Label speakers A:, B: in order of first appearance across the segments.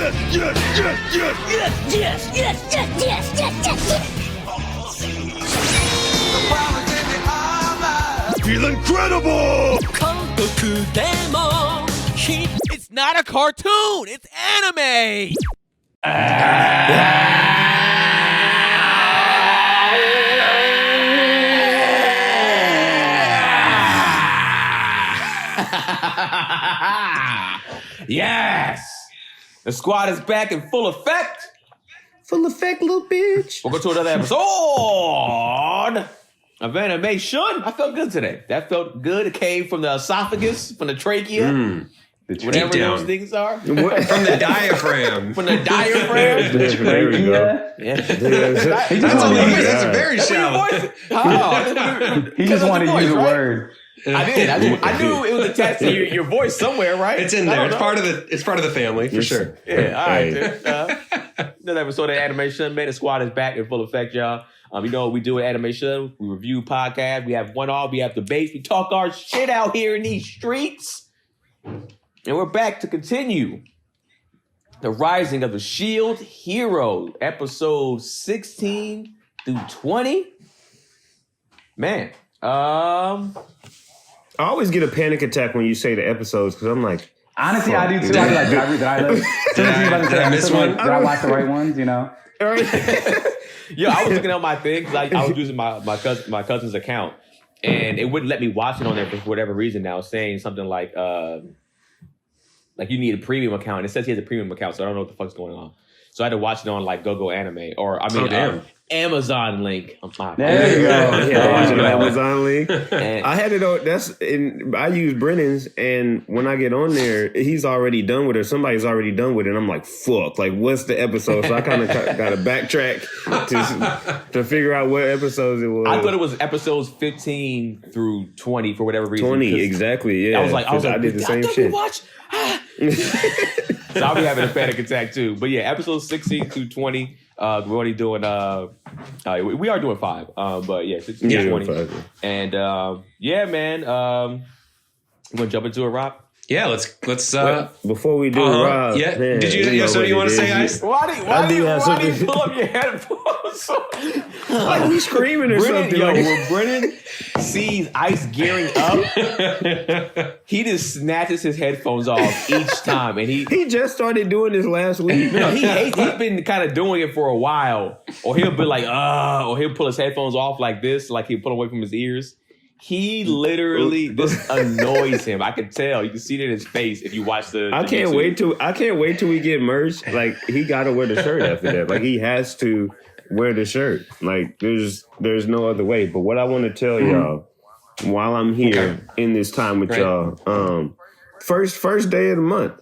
A: Feel incredible!
B: It's not a cartoon, it's anime!
C: Yes! The squad is back in full effect.
D: Full effect, little bitch.
C: We'll go to another episode of Animeshun. I felt good today. That felt good. It came from the esophagus, from the trachea. Whatever those things are.
E: From the diaphragm.
C: From the diaphragm.
D: There we go.
C: Yeah.
E: That's very shallow.
F: He just wanted to use a word.
C: I did. I knew it was attached to your voice somewhere, right?
E: It's in there. It's part of the family for sure.
C: Yeah. All right. Dude. Another episode of Animeshun, man. The squad is back in full effect, y'all. You know what we do at Animeshun? We review podcasts. We have one-off. We have debates. We talk our shit out here in these streets. And we're back to continue the Rising of the Shield Hero, episode 16 through 20. Man,
D: I always get a panic attack when you say the episodes because I'm like,
F: honestly, I do too. I be like, did I miss one? Did I watch the right ones? You know.
C: Yeah, I was looking at my thing because I was using my cousin's account, and it wouldn't let me watch it on there for whatever reason. Now, saying something like you need a premium account. And it says he has a premium account, so I don't know what the fuck's going on. So I had to watch it on like GoGo Anime or Amazon link.
F: There you go.
D: Yeah, Amazon link. I had it on. I use Brennan's, and when I get on there, he's already done with it. Somebody's already done with it. And I'm like, fuck. Like, what's the episode? So I kind of got to backtrack to figure out what episodes it was.
C: I thought it was episodes 15 through 20 for whatever reason.
D: 20, exactly. Yeah, I did the same shit.
C: So I'll be having a panic attack too. But yeah, episodes 16 through 20. We're already doing we are doing 5. But yeah, 16 through 20. 5, yeah. And yeah, man. You wanna jump into it, Rob?
E: Yeah, let's
D: before we do Rob.
E: Yeah.
D: Man,
E: did you so you want to say Ice?
C: Why do you pull up your headphones?
D: Like we screaming or something.
C: When Brennan sees Ice gearing up, he just snatches his headphones off each time. And he
D: just started doing this last week.
C: No, he's been kind of doing it for a while. Or he'll be like, or he'll pull his headphones off like this, like he'll pull away from his ears. He literally, this annoys him. I can tell. You can see it in his face if you watch the
D: I can't wait till we get merged. Like, he got to wear the shirt after that. Like, he has to wear the shirt. Like, there's no other way. But what I want to tell y'all while I'm here in this time with y'all, first day of the month.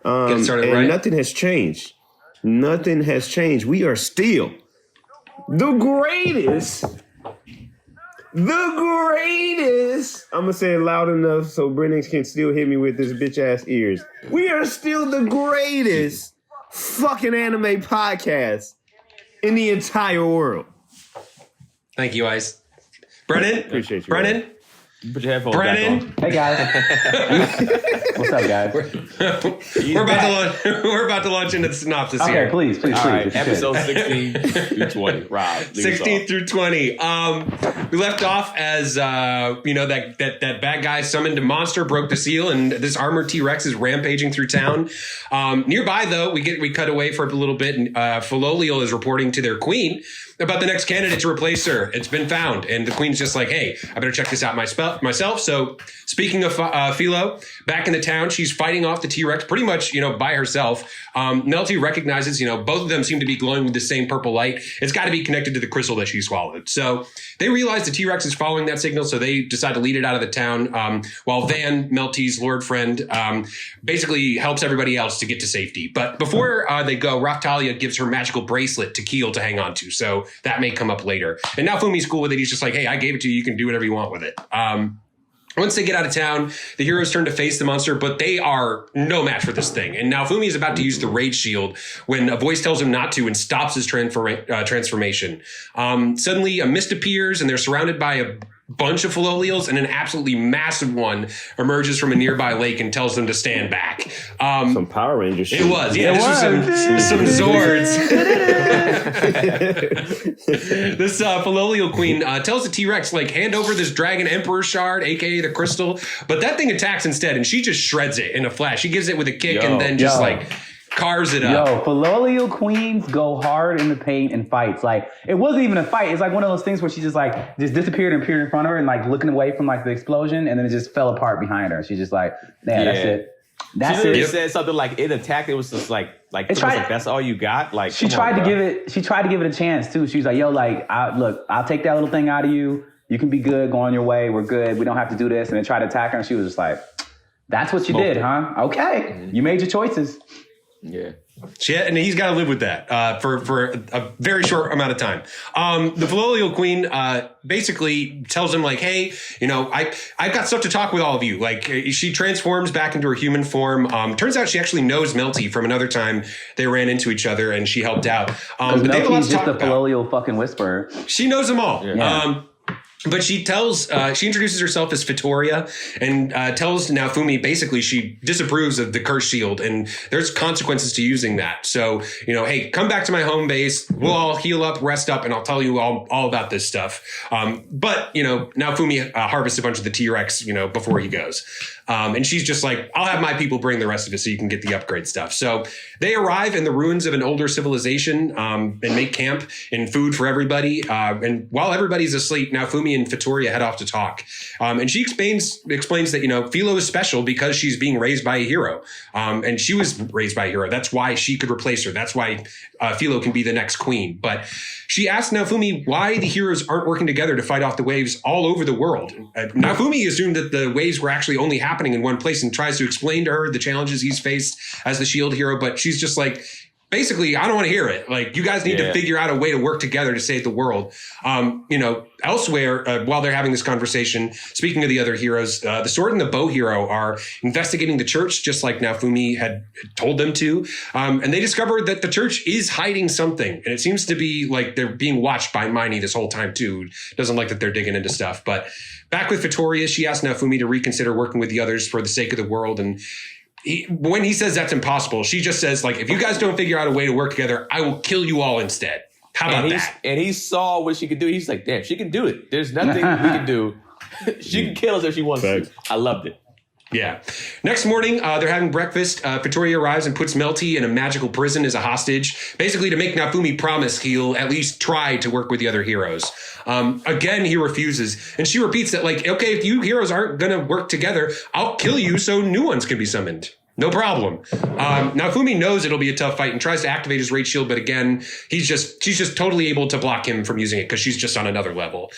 E: Get started
D: and
E: right.
D: Nothing has changed. Nothing has changed. We are still the greatest. The greatest. I'm going to say it loud enough so Brennan can still hit me with his bitch ass ears. We are still the greatest fucking anime podcast in the entire world.
E: Thank you, Ice. Brennan?
D: Appreciate you.
E: Brennan?
D: Man.
C: Put your headphones
E: Brannan?
C: back on.
F: Hey guys. What's up, guys?
E: We're about to launch into the synopsis here.
F: Okay, please.
C: All right, episode 16 through 20. Rob,
E: 16 through 20. We left off as that bad guy summoned a monster, broke the seal, and this armored T-Rex is rampaging through town. Nearby, though, we cut away for a little bit, and Philolial is reporting to their queen about the next candidate to replace her. It's been found, and the queen's just like, hey, I better check this out myself. So speaking of Philo, back in the town, she's fighting off the T-Rex pretty much, by herself. Melty recognizes, both of them seem to be glowing with the same purple light. It's got to be connected to the crystal that she swallowed. So they realize the T-Rex is following that signal, so they decide to lead it out of the town, while Van, Melty's lord friend, basically helps everybody else to get to safety. But before they go, Raftalia gives her magical bracelet to Keel to hang on to, so that may come up later. And Naofumi's cool with it. He's just like, hey, I gave it to you. You can do whatever you want with it. Once they get out of town, the heroes turn to face the monster, but they are no match for this thing. And Naofumi is about to use the Rage Shield when a voice tells him not to and stops his transformation. Suddenly, a mist appears, and they're surrounded by bunch of Fallolials, and an absolutely massive one emerges from a nearby lake and tells them to stand back.
D: Some Power Rangers shit.
E: It was, yeah. This was some Zords. This Fallolial Queen tells the T-Rex, like, hand over this Dragon Emperor Shard, aka the crystal. But that thing attacks instead, and she just shreds it in a flash. She gives it with a kick and then just like carves it up.
F: Yo, Fallolial Queens go hard in the paint and fights. Like, it wasn't even a fight. It's like one of those things where she just disappeared and appeared in front of her and like looking away from like the explosion, and then it just fell apart behind her. She's just like, yeah, that's it. That's
C: she
F: it.
C: said something like it attacked. It was just like that's all you got. Like
F: she tried to give it. She tried to give it a chance too. She was like, yo, like, I'll take that little thing out of you. You can be good. Go on your way. We're good. We don't have to do this. And then tried to attack her, and she was just like, that's what you did, huh? Okay, you made your choices.
C: Yeah.
E: And he's got to live with that for a very short amount of time. The Fallolial Queen basically tells him, like, hey, I've got stuff to talk with all of you. Like, she transforms back into her human form. Turns out she actually knows Melty from another time they ran into each other and she helped out. But they have a lot to talk about.
F: Just a Fallolial fucking whisperer.
E: She knows them all.
F: Yeah.
E: But she introduces herself as Vittoria and tells Naofumi basically she disapproves of the curse shield and there's consequences to using that. So, hey, come back to my home base. We'll all heal up, rest up, and I'll tell you all about this stuff. But Naofumi harvests a bunch of the T-Rex, before he goes. And she's just like, I'll have my people bring the rest of it so you can get the upgrade stuff. So they arrive in the ruins of an older civilization and make camp and food for everybody. And while everybody's asleep, Naofumi and Vittoria head off to talk. And she explains that, Philo is special because she's being raised by a hero. And she was raised by a hero. That's why she could replace her. That's why Philo can be the next queen. But she asked Naofumi why the heroes aren't working together to fight off the waves all over the world. Naofumi assumed that the waves were actually only happening in one place and tries to explain to her the challenges he's faced as the shield hero. But she's just like, basically, I don't want to hear it. Like, you guys need to figure out a way to work together to save the world. Elsewhere, while they're having this conversation, speaking of the other heroes, the sword and the bow hero are investigating the church, just like Naofumi had told them to. And they discovered that the church is hiding something. And it seems to be like they're being watched by Miney this whole time, too. Doesn't like that they're digging into stuff. But back with Vittoria, she asked Naofumi to reconsider working with the others for the sake of the world. And when he says that's impossible, she just says, like, if you guys don't figure out a way to work together, I will kill you all instead. How about that?
C: And he saw what she could do. He's like, damn, she can do it. There's nothing we can do. She can kill us if she wants to. I loved it.
E: Yeah. Next morning, they're having breakfast. Vittoria arrives and puts Melty in a magical prison as a hostage, basically to make Naofumi promise he'll at least try to work with the other heroes. Again, he refuses. And she repeats that, like, okay, if you heroes aren't going to work together, I'll kill you so new ones can be summoned. No problem. Naofumi knows it'll be a tough fight and tries to activate his rage shield, but again, she's just totally able to block him from using it because she's just on another level.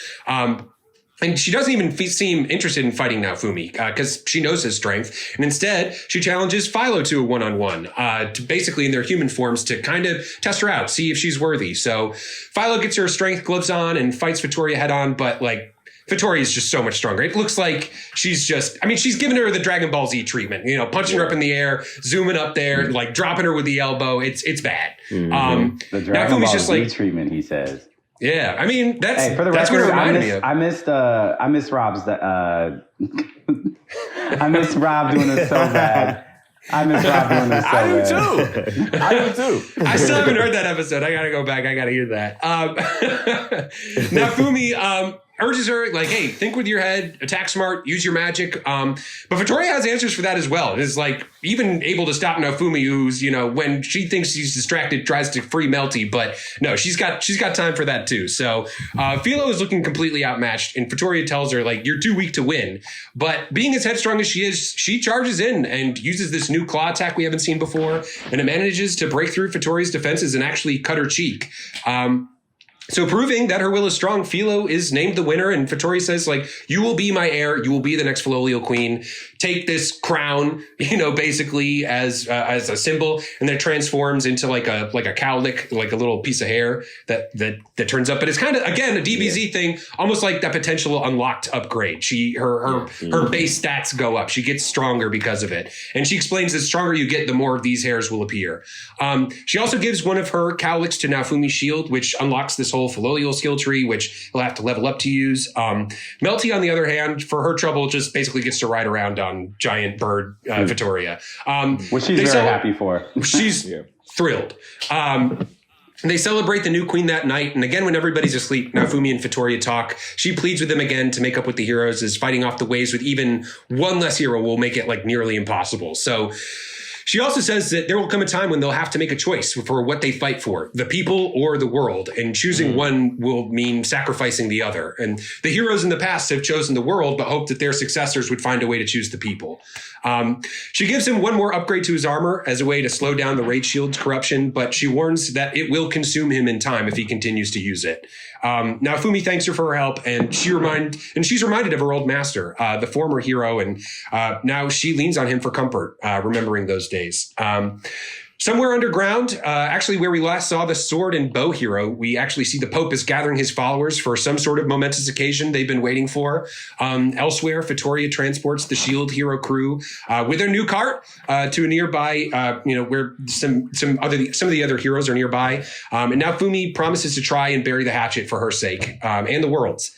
E: And she doesn't even seem interested in fighting Naofumi because she knows his strength. And instead, she challenges Philo to a one-on-one, to basically in their human forms to kind of test her out, see if she's worthy. So Philo gets her strength gloves on and fights Vittoria head on, but like, Vittoria is just so much stronger. It looks like she's giving her the Dragon Ball Z treatment, punching her up in the air, zooming up there, like dropping her with the elbow. It's bad.
F: The Dragon Ball Z treatment, he says.
E: Yeah, I mean that's
F: for the
E: that's
F: record,
E: what it reminded me of.
F: I miss Rob's. I miss Rob doing this so bad. I miss Rob doing this so bad.
C: I do too.
E: I still haven't heard that episode. I gotta go back. I gotta hear that. Naofumi urges her, like, hey, think with your head, attack smart, use your magic. But Vittoria has answers for that as well. It is like even able to stop Naofumi, who's, when she thinks she's distracted, tries to free Melty. But no, she's got time for that too. So Philo is looking completely outmatched, and Vittoria tells her, like, you're too weak to win. But being as headstrong as she is, she charges in and uses this new claw attack we haven't seen before, and it manages to break through Vittoria's defenses and actually cut her cheek. So proving that her will is strong, Philo is named the winner, and Vittoria says, like, you will be my heir. You will be the next Fallolial queen. take this crown, basically as a symbol, and then it transforms into like a cowlick, like a little piece of hair that turns up. But it's kind of, again, a DBZ thing, almost like that potential unlocked upgrade. Her base stats go up. She gets stronger because of it. And she explains the stronger you get, the more of these hairs will appear. She also gives one of her cowlicks to Naofumi's shield, which unlocks this whole filial skill tree, which he'll have to level up to use. Melty, on the other hand, for her trouble, just basically gets to ride around on giant bird Vittoria.
F: Which she's very happy for.
E: She's thrilled. They celebrate the new queen that night. And again, when everybody's asleep, Naofumi and Vittoria talk. She pleads with them again to make up with the heroes, as fighting off the waves with even one less hero will make it like nearly impossible. So she also says that there will come a time when they'll have to make a choice for what they fight for, the people or the world. And choosing one will mean sacrificing the other. And the heroes in the past have chosen the world, but hoped that their successors would find a way to choose the people. She gives him one more upgrade to his armor as a way to slow down the Rage Shield's corruption, but she warns that it will consume him in time if he continues to use it. Naofumi thanks her for her help, and she's reminded of her old master, the former hero, and now she leans on him for comfort, remembering those days. Somewhere underground, actually where we last saw the sword and bow hero, we actually see the Pope is gathering his followers for some sort of momentous occasion they've been waiting for. Elsewhere, Vittoria transports the shield hero crew with a new cart to a nearby, where some of the other heroes are nearby. And Naofumi promises to try and bury the hatchet for her sake and the world's.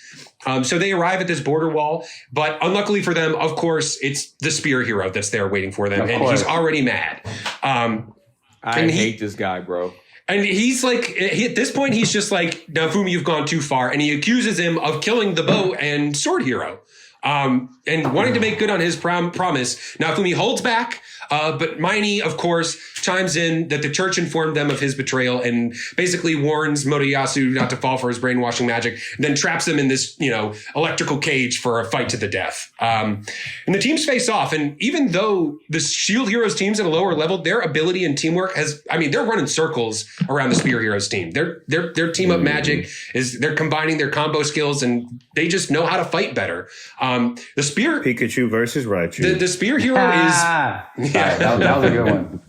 E: So they arrive at this border wall, but unluckily for them, of course, it's the spear hero that's there waiting for them, and he's already mad.
C: I hate this guy, bro.
E: And he's like, at this point, he's just like, Naofumi, you've gone too far. And he accuses him of killing the bow and sword hero. And wanting to make good on his promise, Naofumi holds back. But Miney, of course, chimes in that the church informed them of his betrayal and basically warns Motoyasu not to fall for his brainwashing magic, then traps them in this, electrical cage for a fight to the death. And the teams face off. And even though the Shield Heroes teams at a lower level, their ability and teamwork they're running circles around the Spear Heroes team. Their team up magic they're combining their combo skills, and they just know how to fight better. The Spear
D: Pikachu versus Raichu.
E: The Spear Hero is
F: that was a good one.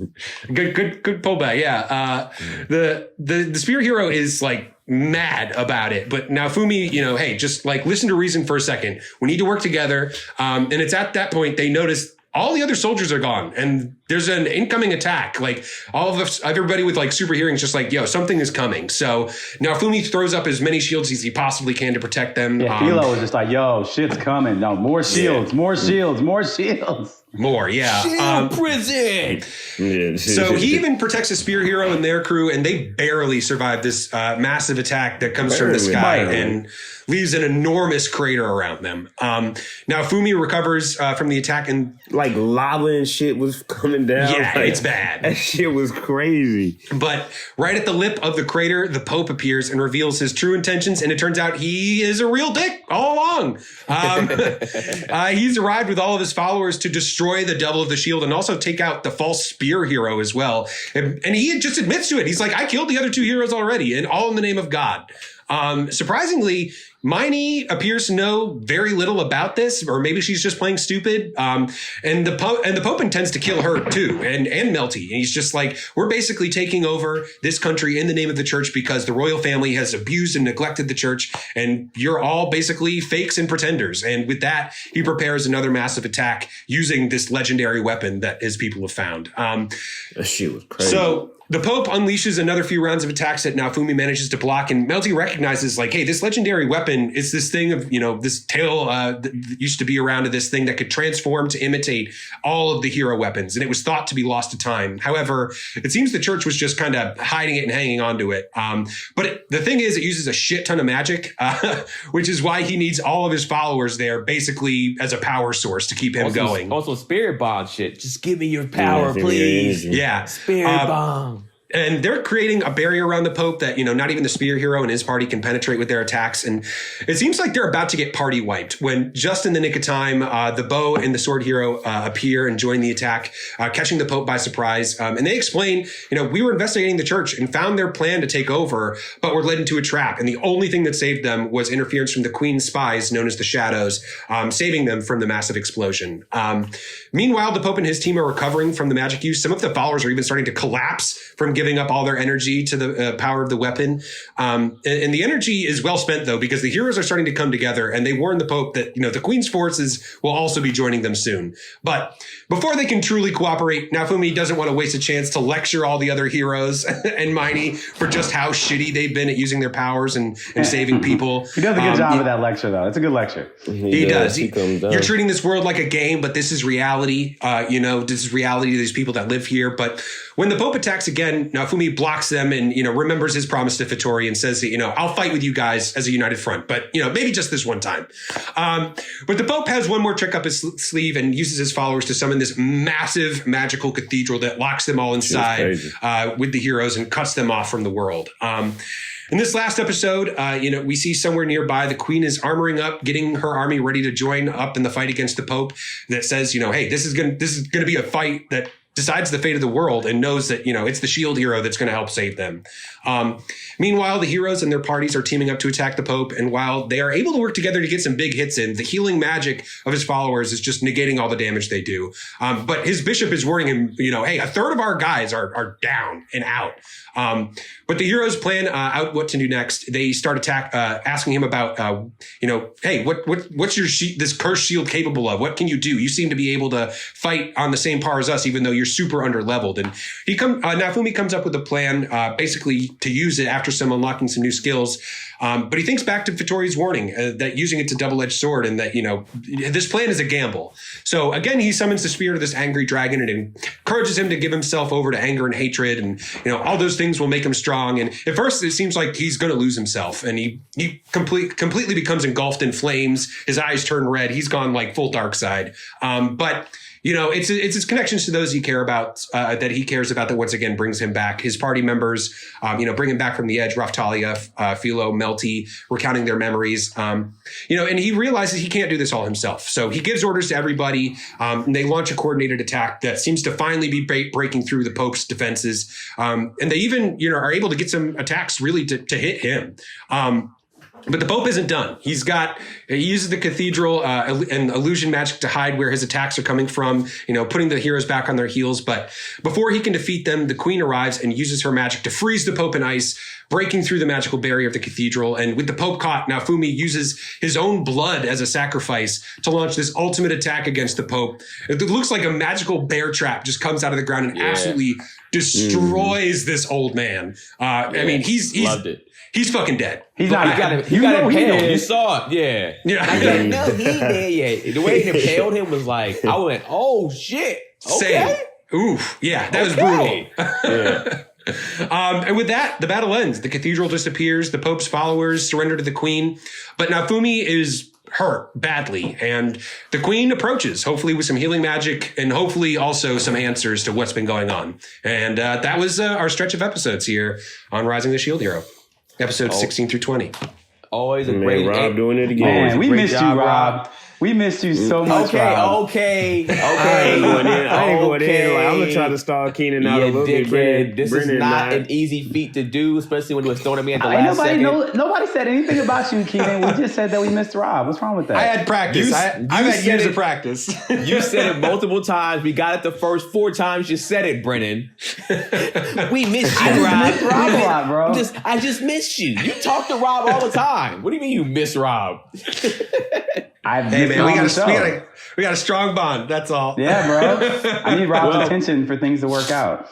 E: Good pullback. Yeah. The Spear Hero is like mad about it, but Naofumi, hey, just like listen to reason for a second. We need to work together. And it's at that point they notice all the other soldiers are gone, and there's an incoming attack. Like everybody with like super hearing is just like, yo, something is coming. So Naofumi throws up as many shields as he possibly can to protect them.
F: Yeah, Philo was just like, yo, shit's coming. No, more shields, more shields, more shields.
E: More, yeah.
B: Shield prison.
E: So he even protects a spear hero and their crew, and they barely survive this massive attack that comes from the sky and leaves an enormous crater around them. Now Fumi recovers from the attack, and
D: like lava and shit was coming down.
E: Yeah,
D: like,
E: it's bad.
D: That shit was crazy.
E: But right at the lip of the crater, the Pope appears and reveals his true intentions, and it turns out he is a real dick all along. He's arrived with all of his followers to destroy the Devil of the Shield and also take out the false spear hero as well. And he just admits to it. He's like, I killed the other two heroes already, and all in the name of God. Surprisingly, Miney appears to know very little about this, or maybe she's just playing stupid. And the Pope intends to kill her too, and Melty. And he's just like, we're basically taking over this country in the name of the church because the royal family has abused and neglected the church, and you're all basically fakes and pretenders. And with that, he prepares another massive attack using this legendary weapon that his people have found.
D: That shit was crazy.
E: So the Pope unleashes another few rounds of attacks that Naofumi manages to block, and Melty recognizes, like, hey, this legendary weapon is this thing of, this tail that used to be around to this thing that could transform to imitate all of the hero weapons, and it was thought to be lost to time. However, it seems the church was just kind of hiding it and hanging on to it. But the thing is, it uses a shit ton of magic, which is why he needs all of his followers there basically as a power source to keep him going.
C: Also, spirit bomb shit. Just give me your power, please.
E: Yeah.
C: Spirit bomb.
E: And they're creating a barrier around the Pope that, not even the spear hero and his party can penetrate with their attacks. And it seems like they're about to get party wiped when just in the nick of time, the bow and the sword hero appear and join the attack, catching the Pope by surprise. And they explain, we were investigating the church and found their plan to take over, but were led into a trap. And the only thing that saved them was interference from the Queen's spies, known as the Shadows, saving them from the massive explosion. Meanwhile, the Pope and his team are recovering from the magic use. Some of the followers are even starting to collapse from giving up all their energy to the power of the weapon. And the energy is well spent, though, because the heroes are starting to come together, and they warn the Pope that, the Queen's forces will also be joining them soon. But before they can truly cooperate, Naofumi doesn't want to waste a chance to lecture all the other heroes and Miney for just how shitty they've been at using their powers and saving people.
F: He does a good job of that lecture, though. It's a good lecture.
E: He does. You're treating this world like a game, but this is reality. This is reality to these people that live here. But when the Pope attacks again, Naofumi blocks them and, remembers his promise to Fittori and says that, I'll fight with you guys as a united front, but, maybe just this one time. But the Pope has one more trick up his sleeve and uses his followers to summon this massive magical cathedral that locks them all inside with the heroes and cuts them off from the world. In this last episode, we see somewhere nearby the Queen is armoring up, getting her army ready to join up in the fight against the Pope. That says, hey, this is gonna be a fight that decides the fate of the world, and knows that, it's the shield hero that's going to help save them. Meanwhile, the heroes and their parties are teaming up to attack the Pope. And while they are able to work together to get some big hits in, the healing magic of his followers is just negating all the damage they do. But his bishop is warning him, hey, a third of our guys are down and out. But the heroes plan out what to do next. They start asking him about, hey, what's your this cursed shield capable of? What can you do? You seem to be able to fight on the same par as us, even though you're super underleveled. And Naofumi comes up with a plan, basically to use it after unlocking some new skills. But he thinks back to Fittori's warning that using it's a double-edged sword, and that, this plan is a gamble. So again, he summons the spirit of this angry dragon and encourages him to give himself over to anger and hatred. And, all those things will make him strong. And at first it seems like he's going to lose himself, and he completely becomes engulfed in flames. His eyes turn red. He's gone like full dark side. But it's his connections to those he cares about that once again brings him back. His party members, bring him back from the edge. Raftalia, Philo, Melty, recounting their memories. And he realizes he can't do this all himself. So he gives orders to everybody. And they launch a coordinated attack that seems to finally be breaking through the Pope's defenses. And they even, are able to get some attacks really to hit him. But the Pope isn't done. He uses the cathedral and illusion magic to hide where his attacks are coming from, putting the heroes back on their heels. But before he can defeat them, the Queen arrives and uses her magic to freeze the Pope in ice, breaking through the magical barrier of the cathedral. And with the Pope caught, Naofumi uses his own blood as a sacrifice to launch this ultimate attack against the Pope. It looks like a magical bear trap just comes out of the ground and absolutely destroys this old man. I mean, he's loved it. He's fucking dead.
C: He got impaled. You saw it. Yeah. No, he ain't dead yet. The way he impaled him was like, I went, oh shit. Okay.
E: Same. Oof. Yeah, that was brutal. Yeah. And with that, the battle ends. The cathedral disappears. The Pope's followers surrender to the Queen. But Naofumi is hurt badly. And the Queen approaches, hopefully with some healing magic and hopefully also some answers to what's been going on. And that was our stretch of episodes here on Rising the Shield Hero. Episodes 16 through 20.
C: Always a great
D: Rob doing it again.
F: Man, we missed you, Rob. We missed you so much, Rob.
C: Okay.
D: I ain't going in. Like, I'm going to try to stall Keenan out a little bit.
C: This is not an easy feat to do, especially when he was throwing at me at the last second.
F: Nobody said anything about you, Keenan. We just said that we missed Rob. What's wrong with that?
E: I had practice. I've had years of practice.
C: You said it multiple times. We got it the first 4 times you said it, Brennan. We missed you, Rob.
F: I missed Rob a lot, bro.
C: I just missed you. You talk to Rob all the time. What do you mean you miss Rob?
E: Hey man, we got a strong bond. That's all.
F: Yeah, bro. I need Rob's attention for things to work out.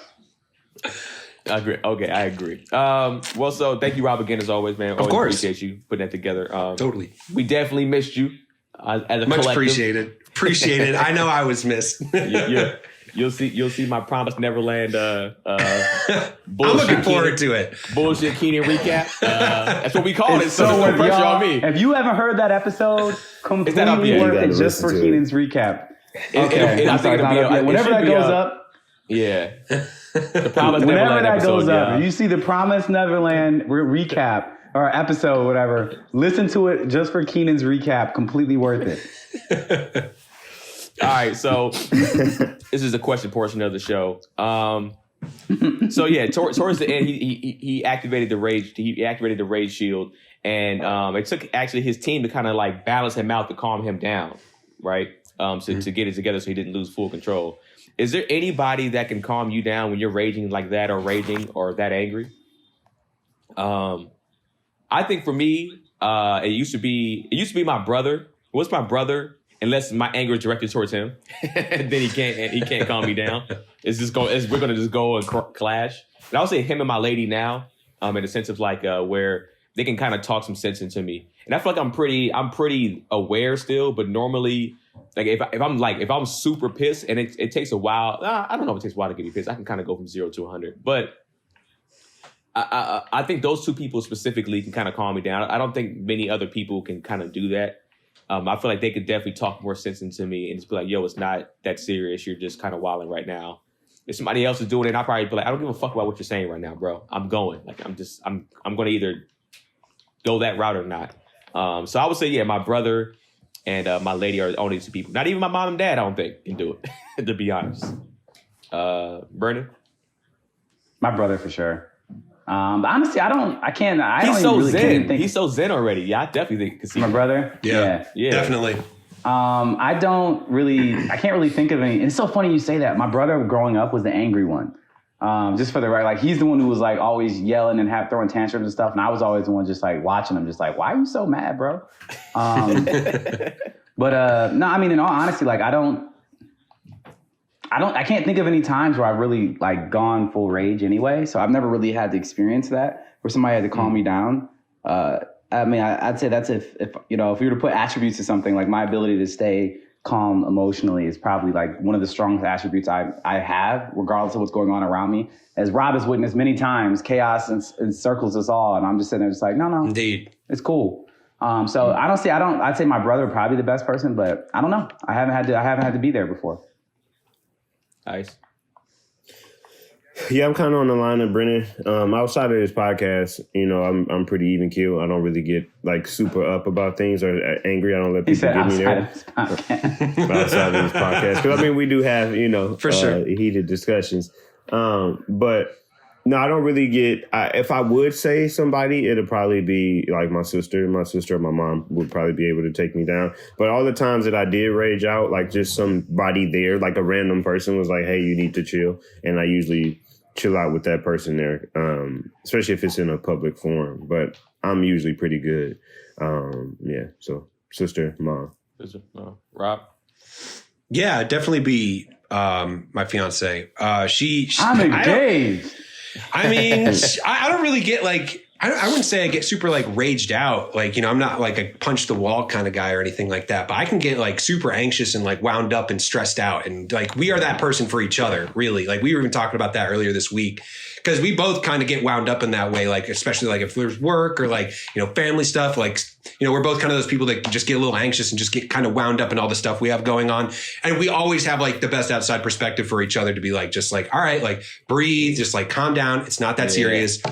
C: I agree. Okay, I agree. So thank you, Rob, again as always, man.
E: Of course,
C: appreciate you putting that together.
E: Totally.
C: We definitely missed you. As a
E: much
C: collective.
E: Appreciated. I know I was missed.
C: Yeah. You'll see my Promised Neverland
E: I'm looking forward to it.
C: Bullshit Keenan recap. That's what we call it. So no pressure on me.
F: If you haven't heard that episode, completely worth it just for Keenan's recap.
C: Okay.
F: Whenever that goes up,
C: Yeah. The Promised
F: Whenever
C: Neverland
F: that
C: episode,
F: goes up,
C: yeah.
F: and you see the Promised Neverland recap or episode, whatever, listen to it just for Keenan's recap. Completely worth it.
C: All right, so this is the question portion of the show. So yeah, towards the end, he activated the rage. He activated the rage shield, and it took actually his team to kind of like balance him out to calm him down, right? To get it together so he didn't lose full control. Is there anybody that can calm you down when you're raging like that, or raging, or that angry? I think for me, it used to be my brother. What's my brother? Unless my anger is directed towards him, then he can't calm me down. We're gonna just go and clash. And I would say him and my lady now, in the sense of like where they can kind of talk some sense into me. And I feel like I'm pretty aware still, but normally, like if I'm super pissed, and it takes a while. I don't know if it takes a while to get me pissed. I can kind of go from 0 to 100, but I think those two people specifically can kind of calm me down. I don't think many other people can kind of do that. I feel like they could definitely talk more sense into me and just be like, yo, it's not that serious. You're just kind of wilding right now. If somebody else is doing it, I'll probably be like, I don't give a fuck about what you're saying right now, bro. I'm going. Like, I'm going to either go that route or not. So I would say, yeah, my brother and my lady are the only two people. Not even my mom and dad, I don't think, can do it, to be honest. Brannan?
F: My brother for sure. But honestly, I don't
C: He's so
F: really
C: zen.
F: think.
C: He's so zen already. Yeah, I definitely think.
F: My brother?
E: Yeah, definitely.
F: I can't really think of any. And it's so funny you say that. My brother growing up was the angry one. Just for the right, like he's the one who was like always yelling and throwing tantrums and stuff. And I was always the one just like watching him, just like, why are you so mad, bro? But no, I mean, in all honesty, like I can't think of any times where I've really like gone full rage anyway. So I've never really had to experience that where somebody had to calm me down. I mean, I'd say that's if we were to put attributes to something, like my ability to stay calm emotionally is probably like one of the strongest attributes I have, regardless of what's going on around me. As Rob has witnessed many times, chaos encircles us all, and I'm just sitting there just like, no,
E: Indeed,
F: it's cool. So honestly, I'd say my brother would probably be the best person, but I don't know. I haven't had to be there before.
C: Nice.
D: Yeah, I'm kind of on the line of Brennan. Outside of this podcast, I'm pretty even keel. I don't really get like super up about things or angry. I don't let people get me there. Outside of this podcast, because I mean we do have
E: for sure
D: heated discussions. But no, I don't really get. If I would say somebody, it'll probably be like my sister. My sister or my mom would probably be able to take me down. But all the times that I did rage out, like just somebody there, like a random person was like, "Hey, you need to chill," and I usually chill out with that person there, especially if it's in a public forum. But I'm usually pretty good. Yeah. So sister, mom.
C: Rob?
E: Yeah, it'd definitely be my fiance.
F: I'm engaged.
E: I mean, I don't really get like, I wouldn't say I get super like raged out. Like, I'm not like a punch the wall kind of guy or anything like that, but I can get like super anxious and like wound up and stressed out. And like, we are that person for each other, really. Like we were even talking about that earlier this week because we both kind of get wound up in that way. Like, especially like if there's work or like, family stuff, like, we're both kind of those people that just get a little anxious and just get kind of wound up in all the stuff we have going on. And we always have like the best outside perspective for each other to be like, just like, all right, like breathe, just like calm down. It's not that serious.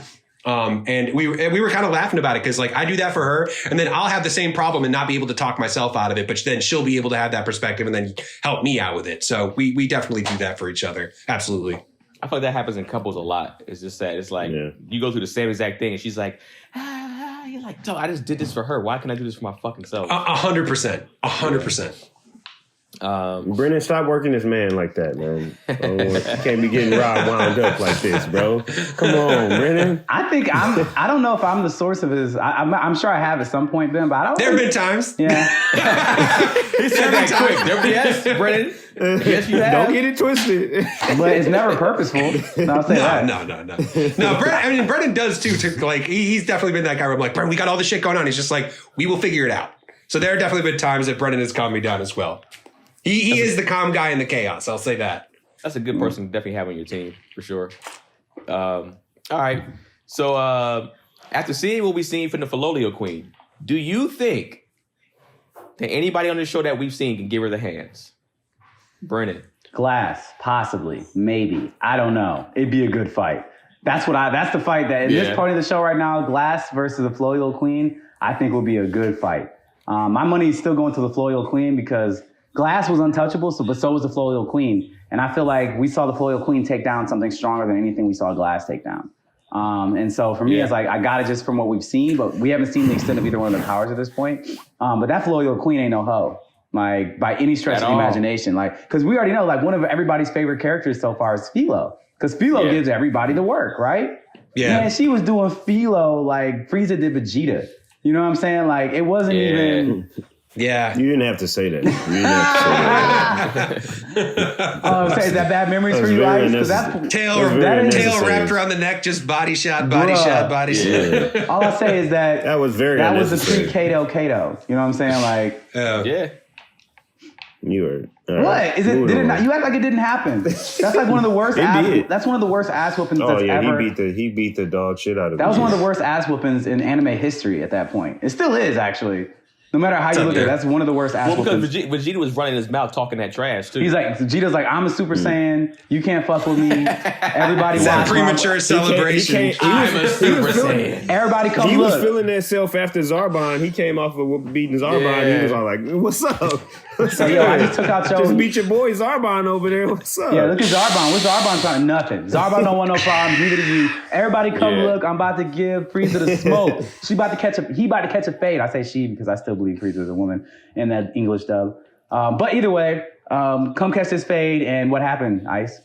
E: And we were kind of laughing about it because like I do that for her and then I'll have the same problem and not be able to talk myself out of it, but then she'll be able to have that perspective and then help me out with it. So we definitely do that for each other. Absolutely.
C: I feel like that happens in couples a lot. It's just that it's like you go through the same exact thing and she's like, you're like, I just did this for her. Why can't I do this for my fucking self?
E: 100%. 100%.
D: Brennan, stop working this man like that, man. You can't be getting Rob wound up like this, bro. Come on, Brennan.
F: I don't know if I'm the source of his. I'm sure I have at some point been, but I don't.
E: There have been times.
F: Yeah.
C: He said that quick. Yes, Brennan. Yes, you have.
D: Don't get it twisted.
F: But it's never purposeful. So I'll say that.
E: No, Brennan does too. Like he's definitely been that guy where I'm like, Brennan, we got all this shit going on. He's just like, we will figure it out. So there have definitely been times that Brennan has calmed me down as well. He is the calm guy in the chaos. I'll say that.
C: That's a good person to definitely have on your team for sure. All right. So after seeing what we've seen from the Filolio Queen, do you think that anybody on this show that we've seen can give her the hands? Brannan.
F: Glass, possibly, maybe. I don't know. It'd be a good fight. That's the fight that in this part of the show right now, Glass versus the Floyal Queen, I think will be a good fight. My money is still going to the Floyal Queen because Glass was untouchable, but so was the Floyal Queen. And I feel like we saw the Floyal Queen take down something stronger than anything we saw Glass take down. And so for me, it's like, I got it just from what we've seen, but we haven't seen the extent of either one of their powers at this point. But that Floyal Queen ain't no hoe, like by any stretch of the imagination. Like, cause we already know, like one of everybody's favorite characters so far is Philo. Cause Philo gives everybody the work, right? Yeah. Man, she was doing Philo like Frieza did Vegeta. You know what I'm saying? Like it wasn't even...
E: Yeah.
D: You didn't have to say that. You didn't have to say that.
F: I'm saying, is that bad memories for you, Ice?
E: Tail wrapped around the neck, just body shot. All
F: I say is that
D: was very
F: that was the pre-Kato. You know what I'm saying? Like,
D: you were
F: what is it? Did it not? You act like it didn't happen. That's like one of the worst. That's one of the worst ass whoopings that's ever.
D: He beat the dog shit out of.
F: That was one of the worst ass whoopings in anime history at that point. It still is actually. No matter how you look at it, that's one of the worst ass whoopings.
C: Because Vegeta was running his mouth talking that trash too.
F: He's like, Vegeta's like, I'm a Super Saiyan. You can't fuck with me. Everybody
E: watch. That premature celebration.
C: I'm a Super Saiyan.
F: Everybody come look.
D: He was feeling himself after Zarbon. He came off of beating Zarbon. He was all like, what's up?
F: So, yo, I just took out your...
D: Just beat your boy Zarbon over there. What's up?
F: Yeah, look at Zarbon. What's Zarbon trying? Nothing. Zarbon don't want no problems. Neither do you. Everybody come look. I'm about to give Frieza the smoke. He about to catch a fade. I say she because I still believe Frieza is a woman in that English dub. But either way, come catch this fade. And what happened, Ice?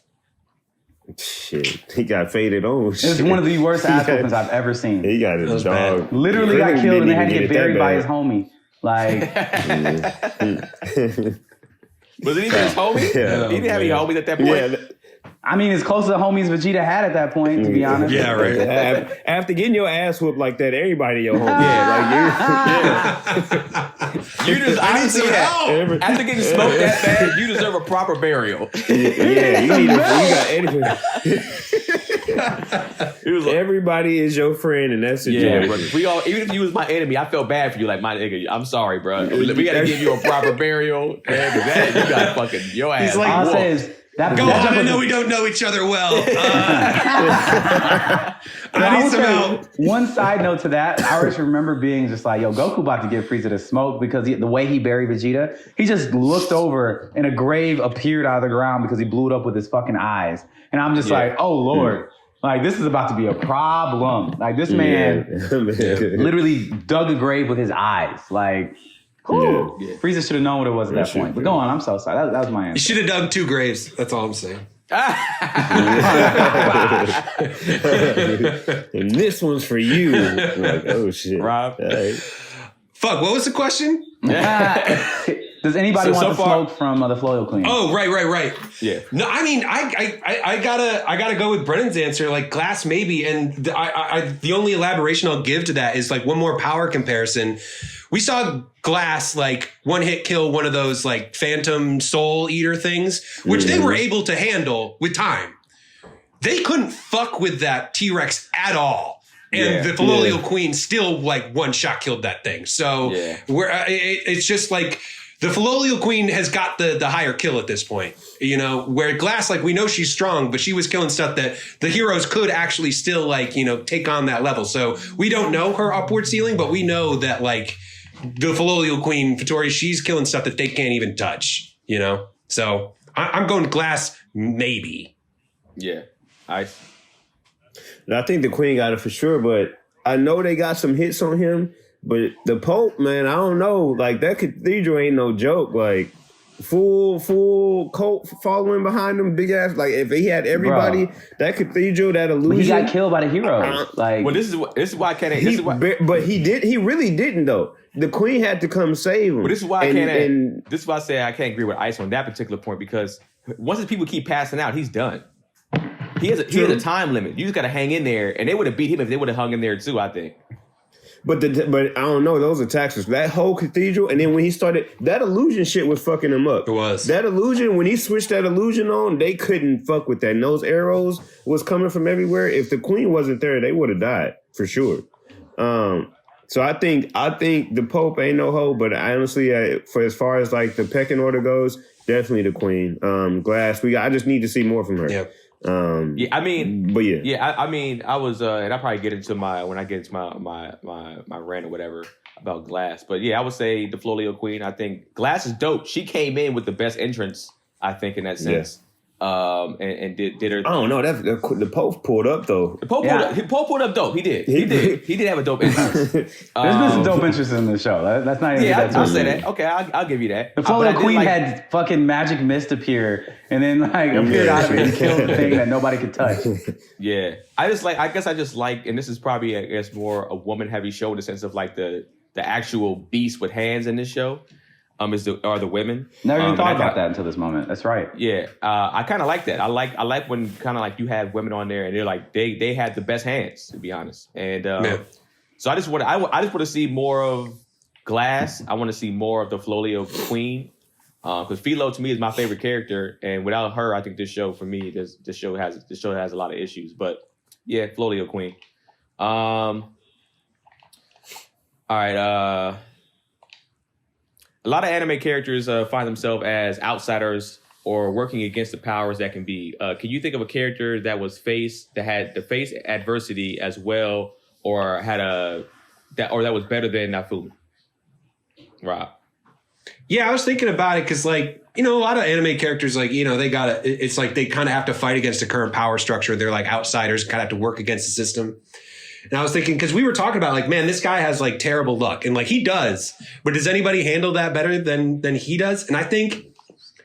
D: Shit, he got faded on.
F: It's one of the worst ass whoopings I've ever seen.
D: He got his dog.
F: Literally got killed and they had to get buried by his homie. Like,
C: was it even his homie?
D: Yeah.
C: He didn't have any homies at that point.
D: Yeah.
F: I mean, as close to the homies Vegeta had at that point, to be honest.
E: Yeah, right.
D: After getting your ass whooped like that, everybody your homie.
C: You just honestly after getting smoked that bad, you deserve a proper burial.
D: You got anything. Everybody is your friend, and that's it.
C: Yeah, bro. We all, even if you was my enemy, I felt bad for you. Like, my nigga, I'm sorry, bro. We got to give you a proper burial. Man, you got fucking your ass.
E: He's like,
F: all I say is,
E: go on, I know we don't know each other well. I need some help.
F: One side note to that, I always remember being just like, yo, Goku about to give Frieza the smoke because the way he buried Vegeta, he just looked over and a grave appeared out of the ground because he blew it up with his fucking eyes. And I'm just like, oh, Lord. Like, this is about to be a problem. Like, this man literally dug a grave with his eyes. Like, Frieza should have known what it was at that point. But go on, I'm so sorry. That was my answer.
E: You should have dug 2 graves. That's all I'm saying.
D: And this one's for you. Like, oh, shit.
C: Rob.
E: Fuck, what was the question?
F: Does anybody want the smoke from the Floyal Queen?
E: Oh, right.
C: Yeah.
E: No, I mean, I gotta go with Brennan's answer. Like, Glass maybe, and the only elaboration I'll give to that is like one more power comparison. We saw Glass like one hit kill one of those like Phantom Soul Eater things, which they were able to handle with time. They couldn't fuck with that T-Rex at all. And the Floyal Queen still like one shot killed that thing. So it's just like the Floyal Queen has got the higher kill at this point, you know, where Glass, like we know she's strong, but she was killing stuff that the heroes could actually still like, you know, take on that level. So we don't know her upward ceiling, but we know that like the Floyal Queen, Vittori, she's killing stuff that they can't even touch, you know? So I'm going Glass, maybe.
C: Yeah. I
D: think the Queen got it for sure, but I know they got some hits on him. But the Pope, man, I don't know. Like, that cathedral ain't no joke. Like, full cult following behind him, big ass. Like, if he had everybody, that cathedral, that illusion.
F: But he got killed by the heroes.
C: Well, this is why I can't.
D: But he really didn't though. The Queen had to come save him.
C: But this is why I can't. This is why I say I can't agree with Ice on that particular point, because once the people keep passing out, he's done. He has a time limit. You just got to hang in there, and they would have beat him if they would have hung in there too, I think.
D: But I don't know, those attacks was that whole cathedral, and then when he started, that illusion shit was fucking him up.
E: It was.
D: That illusion, when he switched that illusion on, they couldn't fuck with that. And those arrows was coming from everywhere. If the Queen wasn't there, they would have died, for sure. So I think the Pope ain't no hoe, but honestly, for as far as like the pecking order goes, definitely the Queen. Glass, I just need to see more from her.
E: Yeah.
C: Yeah, I mean,
D: but yeah,
C: yeah, I mean, I was, and I'll probably get into my rant or whatever about Glass, but yeah, I would say the Flolio Queen. I think Glass is dope. She came in with the best entrance, I think, in that sense. And did her.
D: I don't know. The Pope pulled up though.
C: The Pope pulled up dope. He did have a dope entrance.
F: There's been some dope interests in the show. That's not even.
C: Yeah, I'll say that. Okay, I'll give you that.
F: The Flolio Queen had fucking magic mist appear and then like appeared out of it and killed the thing that nobody could touch.
C: Yeah, I guess I just like, and this is probably I guess more a woman heavy show in the sense of like the actual beast with hands in this show. Are the women?
F: Never even thought about that until this moment. That's right.
C: Yeah, I kind of like that. I like when kind of like you have women on there and they're like they had the best hands, to be honest. And so I just want to see more of Glass. I want to see more of the Flolio Queen because Philo to me is my favorite character, and without her, I think this show for me this show has a lot of issues. But yeah, Flolio Queen. All right. A lot of anime characters find themselves as outsiders or working against the powers that can be. Can you think of a character that had to face adversity as well, or that was better than Naofumi? Rob.
E: Yeah, I was thinking about it because, like, a lot of anime characters, like, it's like they kind of have to fight against the current power structure. They're like outsiders, kind of have to work against the system. And I was thinking, because we were talking about like, man, this guy has like terrible luck, and like he does, but does anybody handle that better than he does? And I think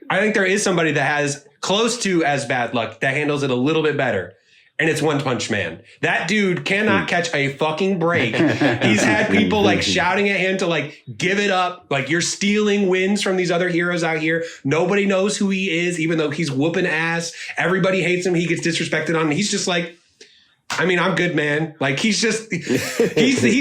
E: there is somebody that has close to as bad luck that handles it a little bit better. And it's One Punch Man. That dude cannot catch a fucking break. He's had people like shouting at him to like give it up. Like, you're stealing wins from these other heroes out here. Nobody knows who he is, even though he's whooping ass. Everybody hates him. He gets disrespected on. He's just like, I mean, I'm good, man. Like, he's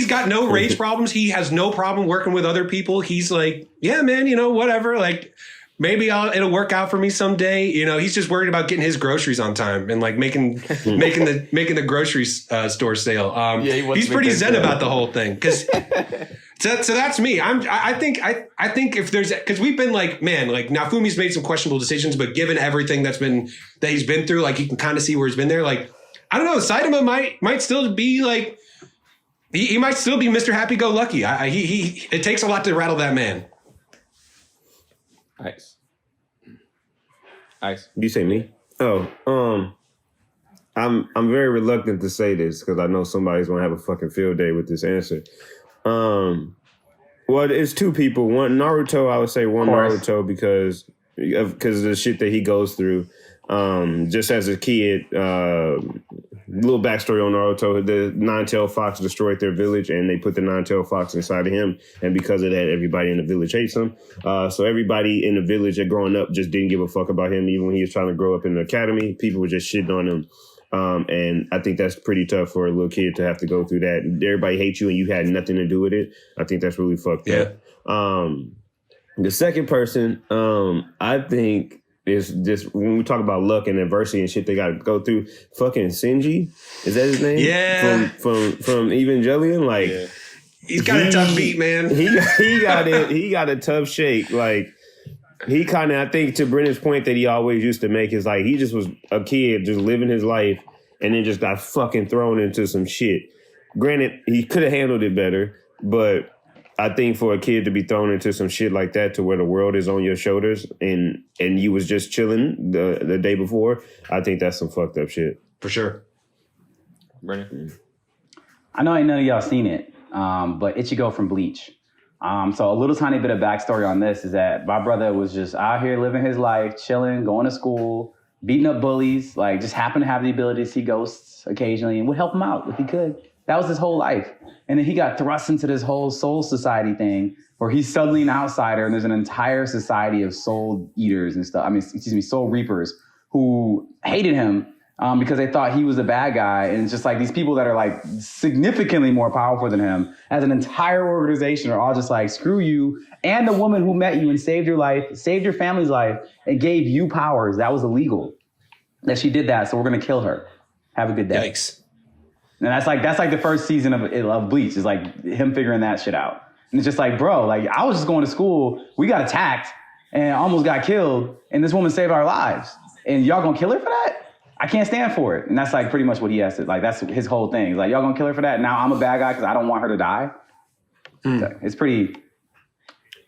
E: got no rage problems. He has no problem working with other people. He's like, yeah, man, whatever. Like, maybe it'll work out for me someday. He's just worried about getting his groceries on time and like making the grocery store sale. He's pretty zen about the whole thing. Cause so that's me. I think if there's, cause we've been like, man, like Naofumi's made some questionable decisions, but given everything that he's been through, like you can kind of see where he's been there. Like, I don't know. Saitama might still be like, he might still be Mr. Happy-Go-Lucky. It takes a lot to rattle that man.
C: Nice.
D: You say me? Oh, I'm very reluctant to say this because I know somebody's gonna have a fucking field day with this answer. Well, it's two people. One Naruto, I would say Naruto because of the shit that he goes through. Just as a kid, little backstory on Naruto, the nine-tailed fox destroyed their village and they put the nine-tailed fox inside of him. And because of that, everybody in the village hates him. So everybody in the village that growing up just didn't give a fuck about him. Even when he was trying to grow up in the academy, people were just shitting on him. And I think that's pretty tough for a little kid to have to go through that. Everybody hates you and you had nothing to do with it. I think that's really fucked up. The second person, I think, is just when we talk about luck and adversity and shit they got to go through. Fucking Shinji, is that his name?
E: Yeah,
D: from Evangelion. Like,
E: he's got a tough beat, man.
D: He got it. He got a tough shake. Like, he kind of, I think, to Brennan's point that he always used to make is like he just was a kid just living his life and then just got fucking thrown into some shit. Granted, he could have handled it better, but I think for a kid to be thrown into some shit like that to where the world is on your shoulders and you was just chilling the day before, I think that's some fucked up shit.
E: For sure.
C: Brannan?
F: I know ain't none of y'all seen it, but Ichigo from Bleach. So a little tiny bit of backstory on this is that my brother was just out here living his life, chilling, going to school, beating up bullies, like just happened to have the ability to see ghosts occasionally and would help him out if he could. That was his whole life. And then he got thrust into this whole soul society thing where he's suddenly an outsider and there's an entire society of soul eaters and stuff. Soul reapers who hated him because they thought he was a bad guy. And it's just like these people that are like significantly more powerful than him as an entire organization are all just like, screw you. And the woman who met you and saved your life, saved your family's life and gave you powers. That was illegal that she did that. So we're going to kill her. Have a good day.
E: Yikes.
F: And that's like the first season of Bleach is like him figuring that shit out. And it's just like, bro, like I was just going to school. We got attacked and almost got killed. And this woman saved our lives. And y'all gonna kill her for that? I can't stand for it. And that's like pretty much what he has to, like, that's his whole thing. He's like, y'all gonna kill her for that? Now I'm a bad guy because I don't want her to die. So it's pretty.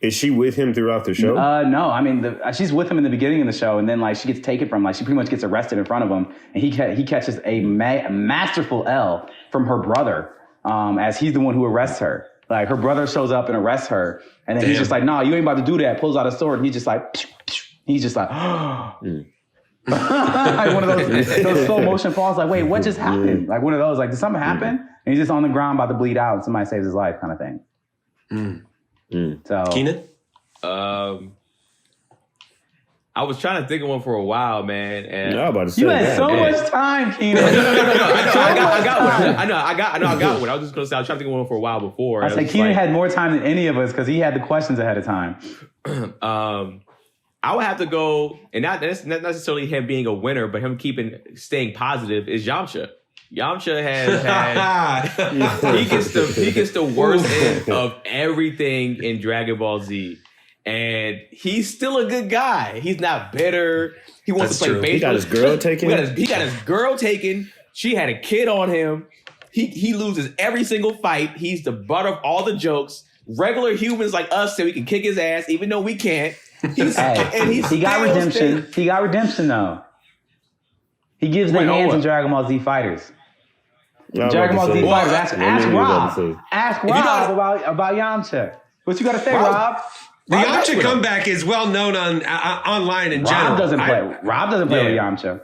D: Is she with him throughout the show?
F: No, I mean, she's with him in the beginning of the show, and then like she gets taken from, like she pretty much gets arrested in front of him, and he catches a masterful L from her brother, as he's the one who arrests her. Like her brother shows up and arrests her, and then he's just like, "No, you ain't about to do that." Pulls out a sword, and he's just like, like one of those slow motion falls. Like, wait, what just happened? Like one of those. Like, did something happen? And he's just on the ground about to bleed out, and somebody saves his life, kind of thing. So
E: Keenan?
C: I was trying to think of one for a while, man. And
D: No, I'm about to say
F: you had
D: that,
F: so
D: man.
F: much time, Keenan.
C: I got one. I know I got one. I was just gonna say I was trying to think of one for a while before.
F: I was like, Keenan had more time than any of us because he had the questions ahead of time.
C: I would have to go, and that's not necessarily him being a winner, but him staying positive is Yamcha. Yamcha has had he gets the worst end of everything in Dragon Ball Z. And he's still a good guy. He's not bitter. He wants to play baseball.
D: He got his girl taken.
C: He got his girl taken. She had a kid on him. He loses every single fight. He's the butt of all the jokes. Regular humans like us say we can kick his ass, even though we can't. He got
F: redemption. He got redemption though. He gives the hands in Dragon Ball Z Fighters. Dragon Ball Z Fighters. Ask Rob about Yamcha. What you got to say, Rob?
E: The Yamcha comeback is well known on online in general.
F: Rob doesn't play with Yamcha.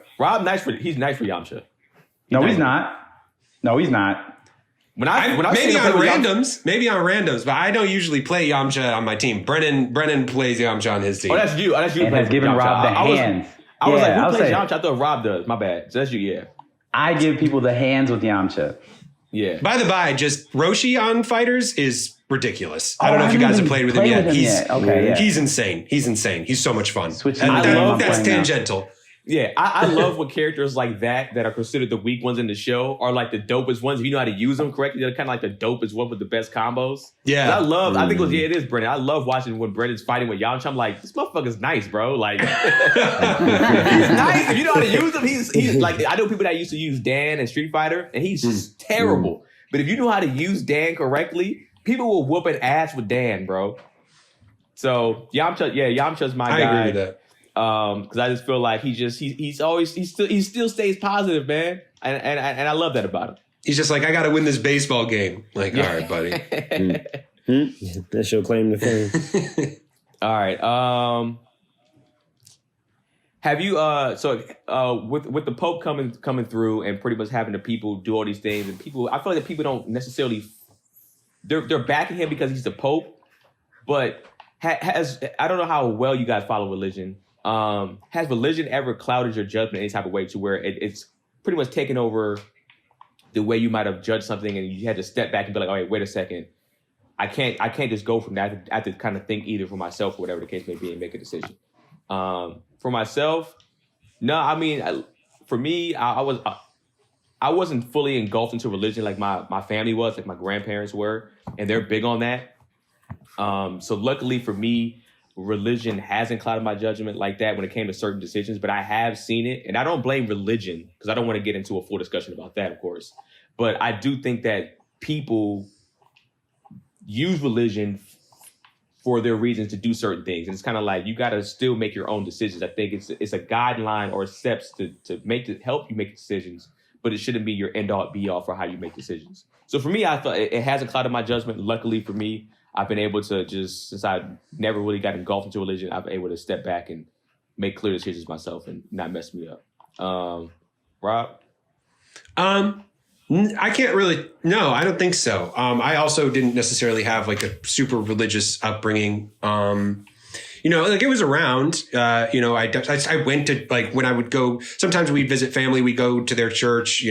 C: He's nice for Yamcha.
F: No, he's not. Maybe
E: on randoms, but I don't usually play Yamcha on my team. Brennan plays Yamcha on his team.
C: Oh, that's you.
F: And has given Rob the hands.
C: I was like, who plays Yamcha? I thought Rob does. My bad. So that's you, yeah.
F: I give people the hands with Yamcha.
C: Yeah.
E: By the by, just Roshi on Fighters is ridiculous. I don't know if you guys have played with him yet. He's insane. He's so much fun. That's tangential.
C: Yeah, I love when characters like that are considered the weak ones in the show are like the dopest ones. If you know how to use them correctly, they're kind of like the dopest one with the best combos.
E: Yeah.
C: I think it is Brennan. I love watching when Brennan's fighting with Yamcha. I'm like, this motherfucker's nice, bro. Like, he's nice. If you know how to use him, he's like, I know people that used to use Dan in Street Fighter, and he's just terrible. But if you know how to use Dan correctly, people will whoop an ass with Dan, bro. So Yamcha's my guy.
E: I agree with that.
C: Because I just feel like he still stays positive, man, and I love that about him.
E: He's just like, I got to win this baseball game. Like, all right, buddy.
D: That's your claim to fame.
C: All right. Have you with the Pope coming through and pretty much having the people do all these things, and people, I feel like the people don't necessarily they're backing him because he's the Pope, but I don't know how well you guys follow religion. Has religion ever clouded your judgment any type of way to where it's pretty much taken over the way you might have judged something, and you had to step back and be like, all right, wait a second. I can't just go from that. I have to kind of think either for myself or whatever the case may be and make a decision. For myself, no, I mean, for me, I wasn't fully engulfed into religion like my family was, like my grandparents were, and they're big on that. So luckily for me, religion hasn't clouded my judgment like that when it came to certain decisions, but I have seen it. And I don't blame religion because I don't want to get into a full discussion about that, of course. But I do think that people use religion for their reasons to do certain things. And it's kind of like, you got to still make your own decisions. I think it's a guideline or steps to help you make decisions, but it shouldn't be your end all be all for how you make decisions. So for me, I thought it hasn't clouded my judgment. Luckily for me, I've been able to since I never really got engulfed into religion, I've been able to step back and make clear decisions myself and not mess me up. Rob?
E: I can't really, no, I don't think so. I also didn't necessarily have like a super religious upbringing. Like it was around, I went to, like, when I would go, sometimes we'd visit family, we'd go to their church,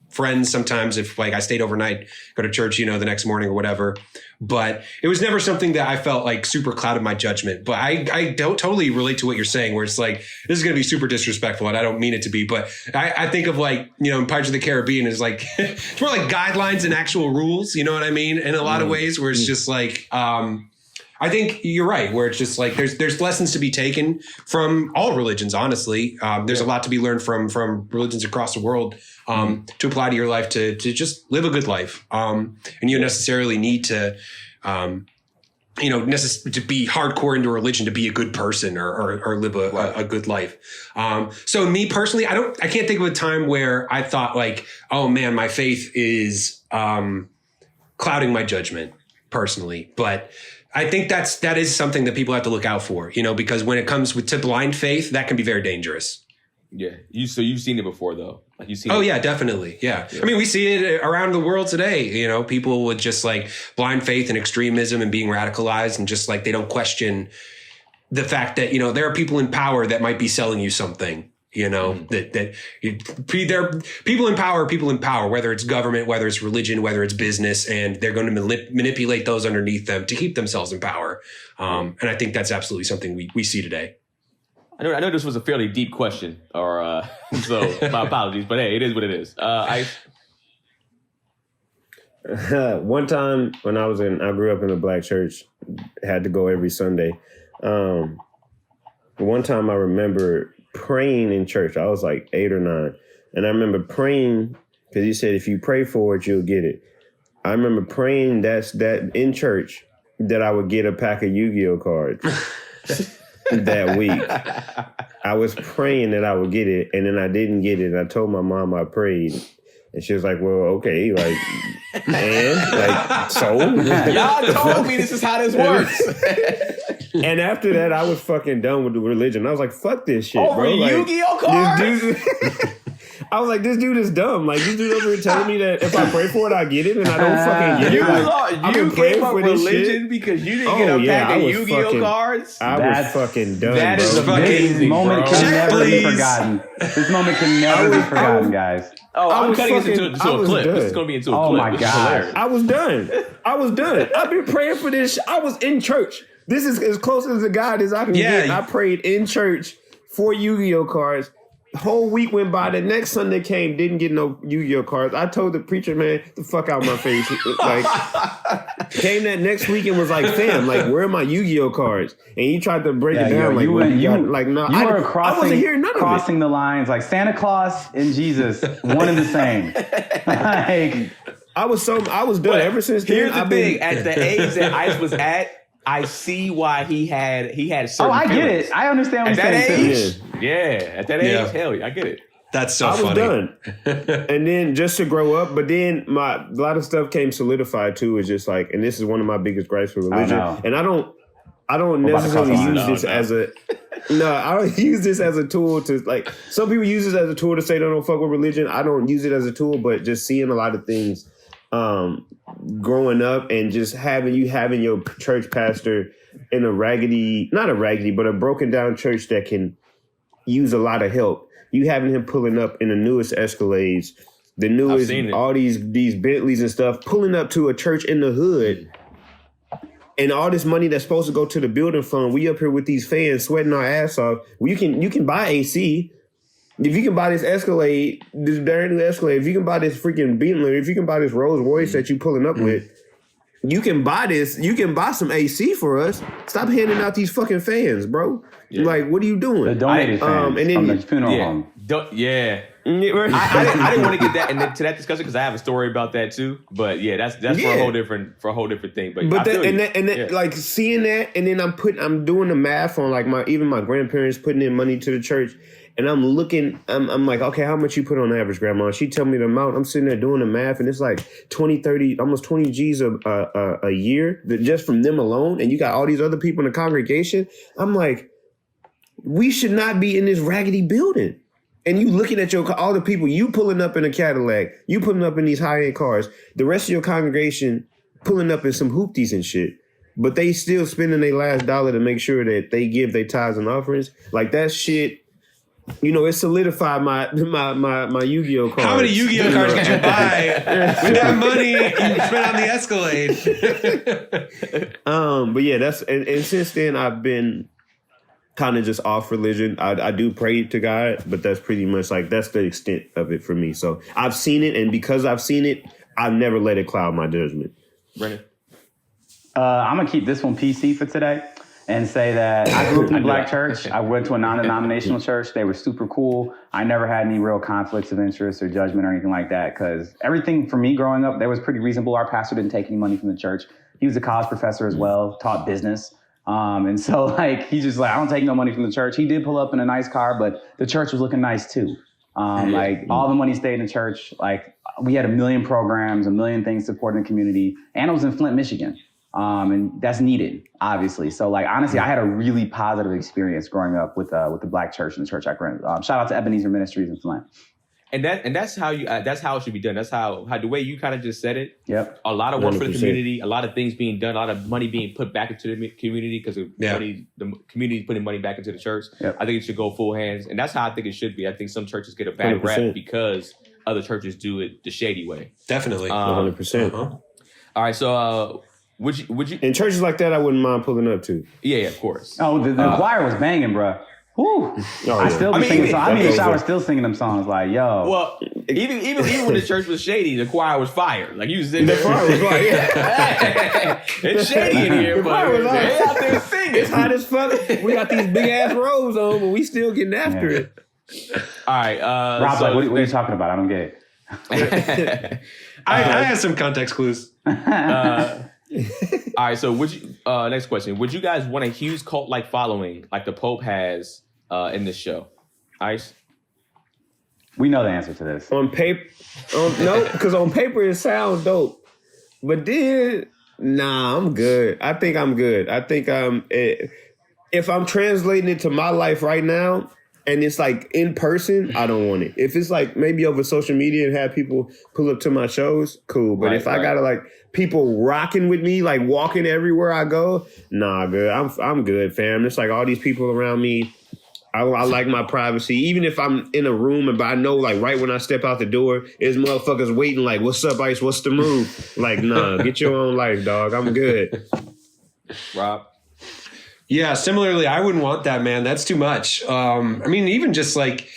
E: friends sometimes if like I stayed overnight, go to church, the next morning or whatever. But it was never something that I felt like super clouded my judgment. But I don't totally relate to what you're saying, where it's like, this is going to be super disrespectful and I don't mean it to be. But I think of like, in Pirates of the Caribbean is like, it's more like guidelines and actual rules. You know what I mean? In a lot of ways where it's just like, I think you're right, where it's just like there's lessons to be taken from all religions, honestly. There's a lot to be learned from religions across the world to apply to your life to just live a good life. And you don't necessarily need to, to be hardcore into religion to be a good person or live a good life. So me personally, I can't think of a time where I thought like, oh man, my faith is clouding my judgment personally. But I think that is something that people have to look out for, because when it comes to blind faith, that can be very dangerous.
C: Yeah. So you've seen it before though. Like you've seen
E: Oh
C: it.
E: yeah, definitely. Yeah. I mean, we see it around the world today, people with just like blind faith and extremism and being radicalized and just like they don't question the fact that, there are people in power that might be selling you something. That they're people in power, whether it's government, whether it's religion, whether it's business, and they're going to manipulate those underneath them to keep themselves in power. And I think that's absolutely something we see today.
C: I know this was a fairly deep question, or so my apologies, but hey, it is what it is.
D: One time when I grew up in a black church, had to go every Sunday. One time I remember praying in church. I was like 8 or 9. And I remember praying because he said, if you pray for it, you'll get it. I remember praying that in church that I would get a pack of Yu-Gi-Oh cards that week. I was praying that I would get it, and then I didn't get it. I told my mom I prayed. And she was like, well, okay, like, and? Like, so?
C: Y'all told me this is how this works.
D: And after that, I was fucking done with the religion. I was like, fuck this shit,
C: Over
D: bro. Like,
C: Yu-Gi-Oh cards?
D: this dude, I was like, this dude is dumb. Like, this dude over here telling me that if I pray for it, I get it, and I don't fucking get it. Like,
C: You gave up religion because you didn't get a pack of Yu-Gi-Oh cards?
D: I was fucking done,
C: that
D: bro.
C: is
E: fucking
F: This moment
C: bro.
F: can
E: Check,
F: never be
E: please.
F: forgotten. This moment can never be forgotten, guys.
C: Oh,
D: I
C: I'm
D: was
C: cutting this
D: fucking-
C: into
D: I
C: a
D: was
C: clip.
D: done.
C: This is going to be into a
F: Oh
C: clip.
F: my
C: This is
F: God.
C: hilarious.
D: I was done. I've been praying for this. I was in church. This is as close as a God as I can
E: Yeah.
D: get. I prayed in church for Yu-Gi-Oh cards. The whole week went by. The next Sunday came, didn't get no Yu-Gi-Oh cards. I told the preacher, man, the fuck out my face. Like, came that next week and was like, fam, like, where are my Yu-Gi-Oh cards? And he tried to break it down. Like,
F: you
D: what
F: were
D: you got? Like, no,
F: you were
D: I wasn't hearing none of it.
F: crossing the lines like Santa Claus and Jesus, one and the same. Like,
D: I was done.
C: But
D: Ever since then,
C: here's the
D: I've
C: thing.
D: been.
C: At the age that Ice was at, I see why he had certain
F: I get
C: feelings.
F: it. I understand what
C: At
F: you're
C: that
F: saying too.
C: age, yeah. At that age,
E: Yeah.
C: hell yeah, I get it.
E: That's so
D: I was
E: funny.
D: done. And then just to grow up, but then a lot of stuff came solidified too. Is just like, and this is one of my biggest gripes with religion.
F: know.
D: And I don't
F: We're about to
D: necessarily
F: cross the
D: use
F: line.
D: this as a I don't use this as a tool to like. Some people use this as a tool to say they don't fuck with religion. I don't use it as a tool, but just seeing a lot of things growing up and just having your church pastor in not a raggedy, but a broken down church that can use a lot of help. You having him pulling up in the newest Escalades, the newest,
C: seen it.
D: all these Bentleys and stuff, pulling up to a church in the hood. And all this money that's supposed to go to the building fund, we up here with these fans sweating our ass off. Well, you can buy AC. If you can buy this Escalade, this brand new Escalade, if you can buy this freaking Bentley, if you can buy this Rolls Royce that you pulling up with, you can buy this. You can buy some AC for us. Stop handing out these fucking fans, bro.
C: Yeah.
D: Like, what are you doing?
F: The donated fans
D: and then
F: from the funeral
C: Yeah,
F: home.
C: yeah. I didn't want to get that to that discussion because I have a story about that too. But yeah, that's for
D: Yeah.
C: a whole different thing. But
D: But
C: I feel
D: that,
C: you.
D: yeah. Like seeing that, and then I'm doing the math on like even my grandparents putting in money to the church, and I'm looking, I'm like, okay, how much you put on average, Grandma? She tell me the amount. I'm sitting there doing the math, and it's like 20, 30, almost 20 G's a year just from them alone, and you got all these other people in the congregation. I'm like, we should not be in this raggedy building. And you looking at all the people, you pulling up in a Cadillac, you pulling up in these high-end cars, the rest of your congregation pulling up in some hoopties and shit, but they still spending their last dollar to make sure that they give their tithes and offerings. Like that shit it solidified my Yu-Gi-Oh cards.
E: How many Yu-Gi-Oh cards could you buy with that money you spent on the Escalade?
D: But yeah, and since then I've been kind of just off religion. I do pray to God, but that's pretty much like that's the extent of it for me. So I've seen it, and because I've seen it, I've never let it cloud my judgment.
C: Brennan?
F: I'm gonna keep this one PC for today and say that I grew up in a black church. I went to a non-denominational church. They were super cool. I never had any real conflicts of interest or judgment or anything like that because everything for me growing up, there was pretty reasonable. Our pastor didn't take any money from the church. He was a college professor as well, taught business. And so like, he's just like, I don't take no money from the church. He did pull up in a nice car, but the church was looking nice too. Like all the money stayed in the church. Like we had 1 million programs, 1 million things supporting the community. And it was in Flint, Michigan. And that's needed, obviously. So like, honestly, I had a really positive experience growing up with the black church and the church I grew up. Shout out to Ebenezer Ministries in Flint.
C: And that's how it should be done. That's how the way you kind of just said it.
F: Yep.
C: A lot of work for the
D: 100%.
C: community, a lot of things being done, a lot of money being put back into the community because the community is putting money back into the church.
F: Yep.
C: I think it should go full hands, and that's how I think it should be. I think some churches get a bad
D: 100%.
C: rap because other churches do it the shady way.
E: Definitely.
D: 100%.
C: All right, so would you?
D: In churches like that, I wouldn't mind pulling up to.
C: Yeah, of course.
F: Oh, the choir was banging, bro. Woo. I still be singing songs. I'm in the shower still singing them songs like, yo.
C: Well, even when the church was shady, the choir was fire. Like you was in there.
D: The choir was like, yeah.
C: It's shady in here, but
D: choir was like,
C: they out there singing.
D: It's hot as fuck. We got these big ass robes on, but we still getting after it.
C: All right,
F: Rob's like, what are you talking about? I don't get it.
E: I have some context clues.
C: All right, so would you? Next question: would you guys want a huge cult-like following like the Pope has in this show? Ice.
F: We know the answer to this.
D: On paper, no, because on paper it sounds dope, but then nah, I'm good. I think I'm good. I think if I'm translating it to my life right now, and it's like in person, I don't want it. If it's like maybe over social media and have people pull up to my shows, cool. But if I gotta like people rocking with me, like walking everywhere I go, nah, good. I'm good, fam. It's like all these people around me. I like my privacy. Even if I'm in a room, but I know like right when I step out the door, there's motherfuckers waiting like, what's up, Ice? What's the move? Like, nah, get your own life, dog. I'm good.
C: Rob.
E: Yeah, similarly, I wouldn't want that, man. That's too much. I mean, even just like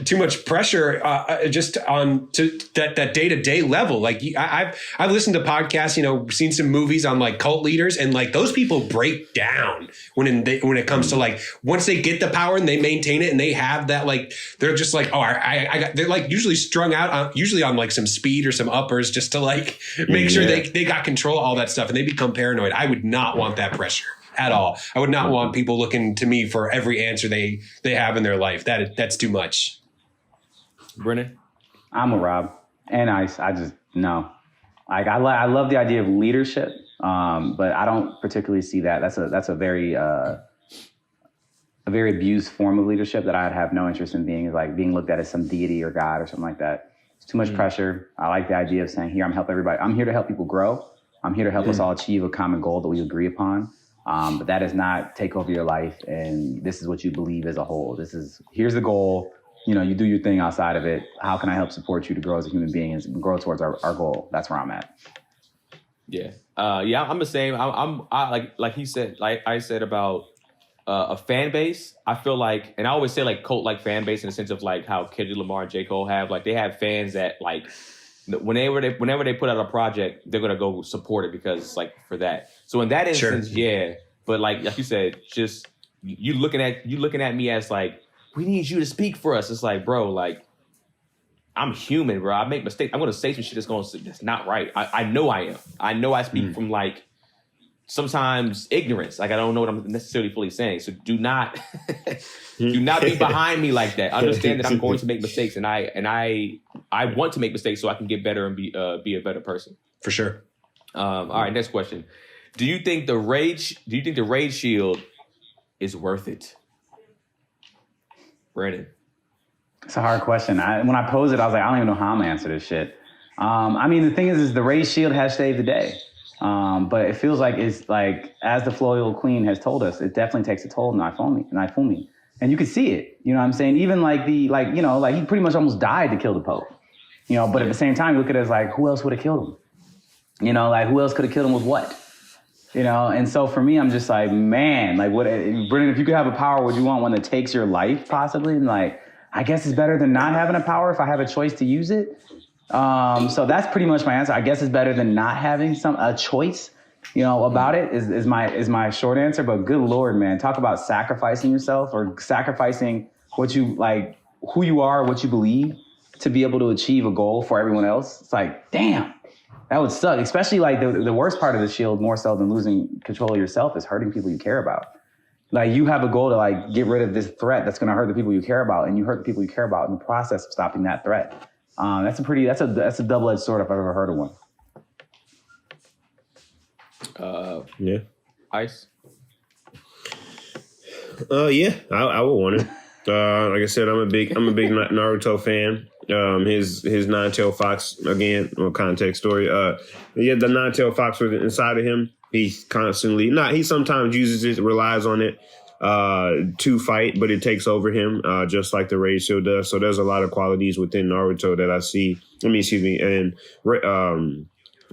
E: too much pressure just on to that day-to-day level. Like I've listened to podcasts, seen some movies on like cult leaders, and like those people break down when it comes to like once they get the power and they maintain it and they have that, like they're just like, oh, they're like usually strung out usually on like some speed or some uppers just to like make sure they got control of all that stuff, and they become paranoid. I would not want that pressure at all. I would not want people looking to me for every answer they have in their life. That's too much.
C: Brennan.
F: I'm a Rob and Ice. I just no. Like I love the idea of leadership, but I don't particularly see that. That's a very abused form of leadership that I'd have no interest in being looked at as some deity or God or something like that. It's too much pressure. I like the idea of saying, here, I'm helping everybody. I'm here to help people grow. I'm here to help us all achieve a common goal that we agree upon. But that does not take over your life. And this is what you believe as a whole. Here's the goal. You do your thing outside of it. How can I help support you to grow as a human being and grow towards our goal? That's where I'm at.
C: Yeah. I'm the same. I like he said, like I said about a fan base. I feel like, and I always say like cult like fan base in the sense of like how Kendrick Lamar and J. Cole have, like they have fans that like whenever they put out a project, they're gonna go support it because it's like for that. So in that instance, yeah. But like you said, just you looking at me as like, we need you to speak for us. It's like, bro, like I'm human, bro. I make mistakes. I'm gonna say some shit that's not right. I know I am. I know I speak from like sometimes ignorance. Like I don't know what I'm necessarily fully saying. So do not be behind me like that. Understand that I'm going to make mistakes, and I want to make mistakes so I can get better and be a better person.
E: For sure.
C: All right, next question. Do you think the rage shield is worth it? Brannan.
F: It's a hard question. When I posed it, I was like, I don't even know how I'm gonna answer this shit. I mean, the thing is the Rage Shield has saved the day. But it feels like it's like, as the Floyal Queen has told us, it definitely takes a toll on Naofumi. And you could see it. You know what I'm saying? Even like he pretty much almost died to kill the Pope. You know, but at the same time, you look at it as like, who else would have killed him? You know, like who else could have killed him with what? You know, and so for me, I'm just like, man, like what, Brennan, if you could have a power, would you want one that takes your life possibly? And like, I guess it's better than not having a power if I have a choice to use it. So that's pretty much my answer. I guess it's better than not having a choice, you know, about it is my short answer. But good Lord, man, talk about sacrificing yourself or sacrificing what you like, who you are, what you believe to be able to achieve a goal for everyone else. It's like, damn. That would suck, especially like the worst part of the shield, more so than losing control of yourself, is hurting people you care about. Like you have a goal to like get rid of this threat that's going to hurt the people you care about, and you hurt the people you care about in the process of stopping that threat. That's a double-edged sword if I've ever heard of one.
D: Yeah.
C: Ice.
D: Yeah, I would want it. Like I said, I'm a big Naruto fan. His nine-tailed fox, again, context story. The nine-tailed fox was inside of him. He sometimes uses it, relies on it to fight, but it takes over him, just like the Rage Shield does. So there's a lot of qualities within Naruto that I see. And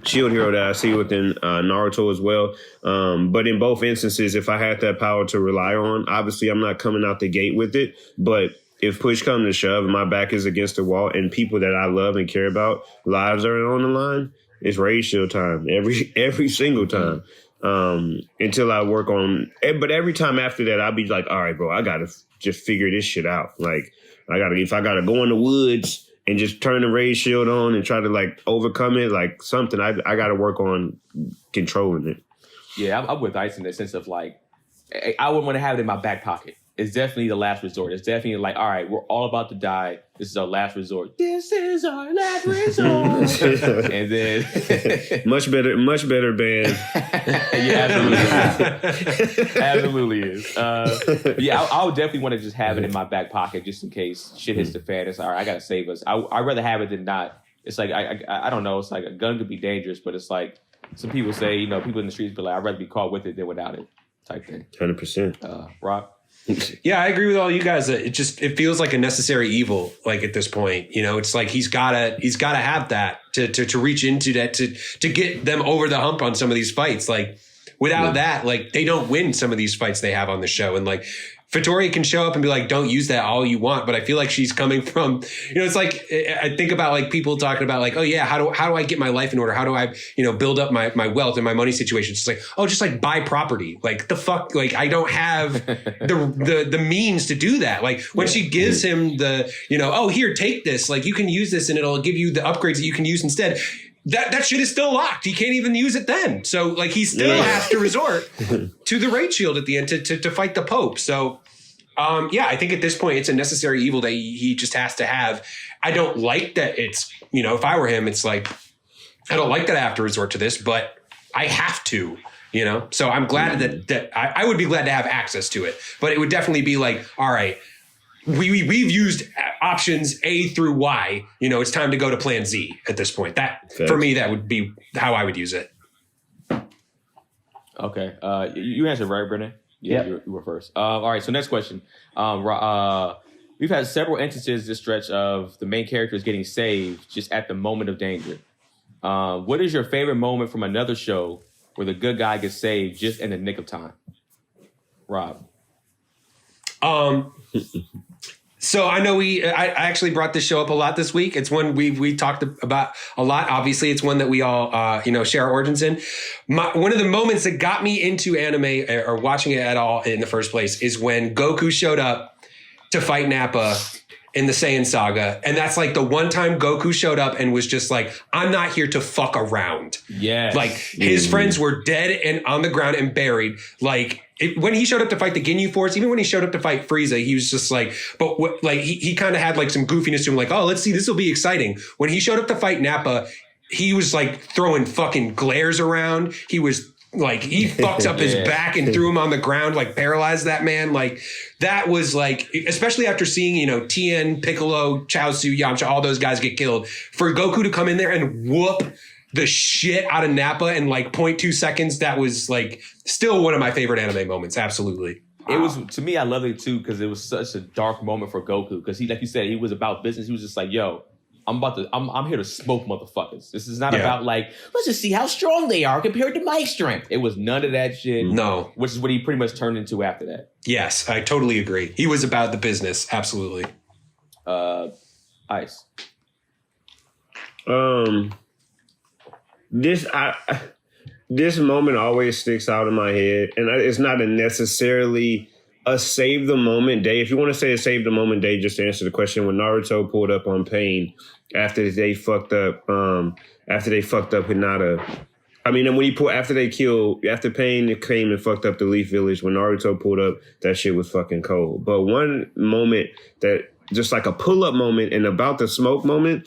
D: Shield Hero that I see within Naruto as well. But in both instances, if I had that power to rely on, obviously I'm not coming out the gate with it, but if push comes to shove and my back is against the wall and people that I love and care about, lives are on the line, it's Rage Shield time every single time. Until I work on, but every time after that, I'll be like, all right, bro, I gotta just figure this shit out. Like if I gotta go in the woods and just turn the Rage Shield on and try to like overcome it, like something, I gotta work on controlling it.
C: Yeah, I'm with Ice in the sense of like, I wouldn't want to have it in my back pocket. It's definitely the last resort. It's definitely like, all right, we're all about to die. This is our last resort. This is our last resort. And then
D: much better band.
C: Yeah, absolutely. Absolutely is. Yeah, I would definitely want to just have it in my back pocket just in case shit hits the fan. It's like, all right, I gotta save us. I'd rather have it than not. It's like I don't know. It's like a gun could be dangerous, but it's like some people say, you know, people in the streets be like, I'd rather be caught with it than without it, type thing.
D: 100%.
C: Rob?
E: Yeah, I agree with all you guys. It feels like a necessary evil. Like at this point, you know, it's like he's gotta have that to reach into that to get them over the hump on some of these fights. Like without that, like they don't win some of these fights they have on the show. And like Vittori can show up and be like, don't use that all you want. But I feel like she's coming from, you know, it's like, I think about like people talking about like, oh yeah, how do I get my life in order? How do I, you know, build up my wealth and my money situation? It's like, oh, just like buy property. Like the fuck, like I don't have the means to do that. Like when she gives him the, you know, oh, here, take this. Like you can use this and it'll give you the upgrades that you can use instead. That shit is still locked. He can't even use it then. So like he still has to resort to the Rage Shield at the end to fight the Pope. So yeah, I think at this point it's a necessary evil that he just has to have. I don't like that it's, you know, if I were him, it's like, I don't like that I have to resort to this, but I have to, you know? So I'm glad that I would be glad to have access to it, but it would definitely be like, all right, we've used options A through Y. You know, it's time to go to plan Z at this point. That for me, that would be how I would use it.
C: Okay. You answered right, Brennan? Yeah, you were first. All right. So next question. We've had several instances this stretch of the main characters getting saved just at the moment of danger. What is your favorite moment from another show where the good guy gets saved just in the nick of time? Rob.
E: So I know I actually brought this show up a lot this week. It's one we talked about a lot. Obviously, it's one that we all share our origins in. One of the moments that got me into anime or watching it at all in the first place is when Goku showed up to fight Nappa in the Saiyan saga. And that's like the one time Goku showed up and was just like, I'm not here to fuck around.
C: Yeah.
E: Like his friends were dead and on the ground and buried. Like when he showed up to fight the Ginyu Force, even when he showed up to fight Frieza, he was just like, but like he kind of had like some goofiness to him. Like, oh, let's see, this will be exciting. When he showed up to fight Nappa, he was like throwing fucking glares around. He was like, he fucked up his back and threw him on the ground, like paralyzed that man. Like that was like, especially after seeing, you know, Tien, Piccolo, Chaozu, Yamcha, all those guys get killed, for Goku to come in there and whoop the shit out of Nappa in like 0.2 seconds. That was like still one of my favorite anime moments. Absolutely.
C: It was, to me, I loved it too because it was such a dark moment for Goku. Because he, like you said, he was about business. He was just like, yo, I'm here to smoke motherfuckers. This is not about like, let's just see how strong they are compared to my strength. It was none of that shit.
E: No.
C: Which is what he pretty much turned into after that.
E: Yes, I totally agree. He was about the business. Absolutely.
C: Ice.
D: This moment always sticks out in my head, and it's not necessarily a save the moment day. If you want to say a save the moment day, just to answer the question, when Naruto pulled up on Pain after they fucked up Hinata. I mean, and when after Pain came and fucked up the Leaf Village, when Naruto pulled up, that shit was fucking cold. But one moment that just like a pull up moment and about the smoke moment.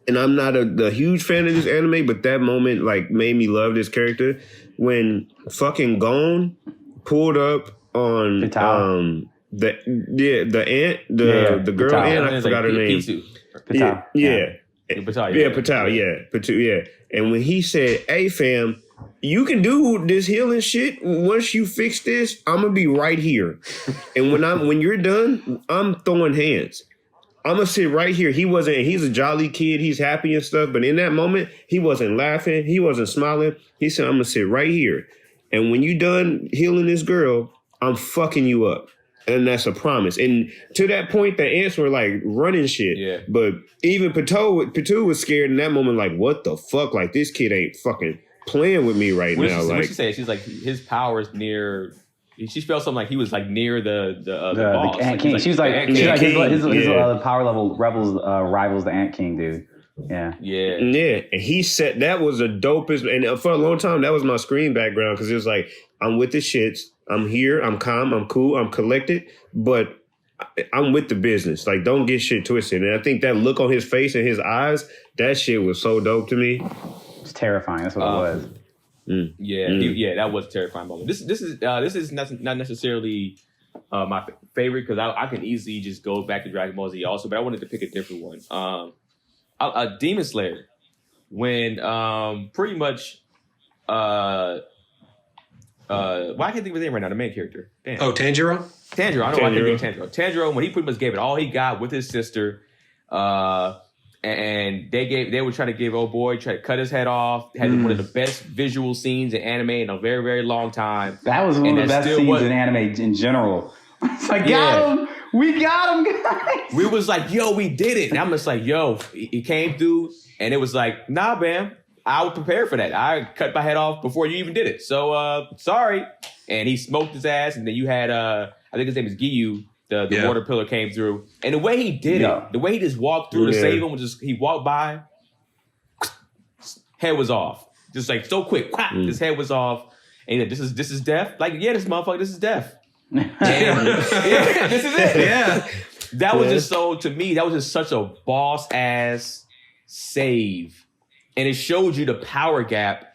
D: And I'm not a huge fan of this anime, but that moment like made me love this character when fucking Gon pulled up on the ant, the girl
F: Patal.
D: ant. I forgot her name.
F: Patal.
D: Patal. And when he said, "Hey fam, you can do this healing shit. Once you fix this, I'm gonna be right here. And when you're done, I'm throwing hands. I'm gonna sit right here." He's a jolly kid, he's happy and stuff, but in that moment, he wasn't laughing, he wasn't smiling. He said, "I'm gonna sit right here. And when you done healing this girl, I'm fucking you up." And that's a promise. And to that point, the ants were like running shit.
C: Yeah.
D: But even Patu was scared in that moment, like, what the fuck? Like, this kid ain't fucking playing with me right now.
C: What she say? She's like, his power is near. She felt something like he was like near the boss.
F: The Ant King. She's like his power level rivals the Ant King, dude. Yeah.
D: And he said that was the dopest. And for a long time, that was my screen background because it was like, I'm with the shits. I'm here. I'm calm. I'm cool. I'm collected. But I'm with the business. Like, don't get shit twisted. And I think that look on his face and his eyes, that shit was so dope to me.
F: It's terrifying. That's what it was.
C: That was a terrifying moment. This is not necessarily my favorite because I can easily just go back to Dragon Ball Z also, but I wanted to pick a different one. Demon Slayer, when pretty much I can't think of his name right now. The main character. Damn.
E: Oh, Tanjiro.
C: I know why I think of Tanjiro. Tanjiro, when he pretty much gave it all he got with his sister. And they were trying to give old boy, try to cut his head off. Had one of the best visual scenes in anime in a very, very long time.
F: That was one of the best scenes in anime in general. It's like, got him! We got him, guys!
C: We was like, yo, we did it. And I'm just like, yo, he came through, and it was like, nah, bam, I was prepared for that. I cut my head off before you even did it. So, sorry. And he smoked his ass, and then you had, I think his name is Giyu. The water pillar came through. And the way he did it, the way he just walked through to save him, was just, he walked by, head was off. Just like so quick, his head was off. And this is death? Like, yeah, this motherfucker, this is death. This is it. Yeah. That was just so, to me, that was just such a boss-ass save. And it showed you the power gap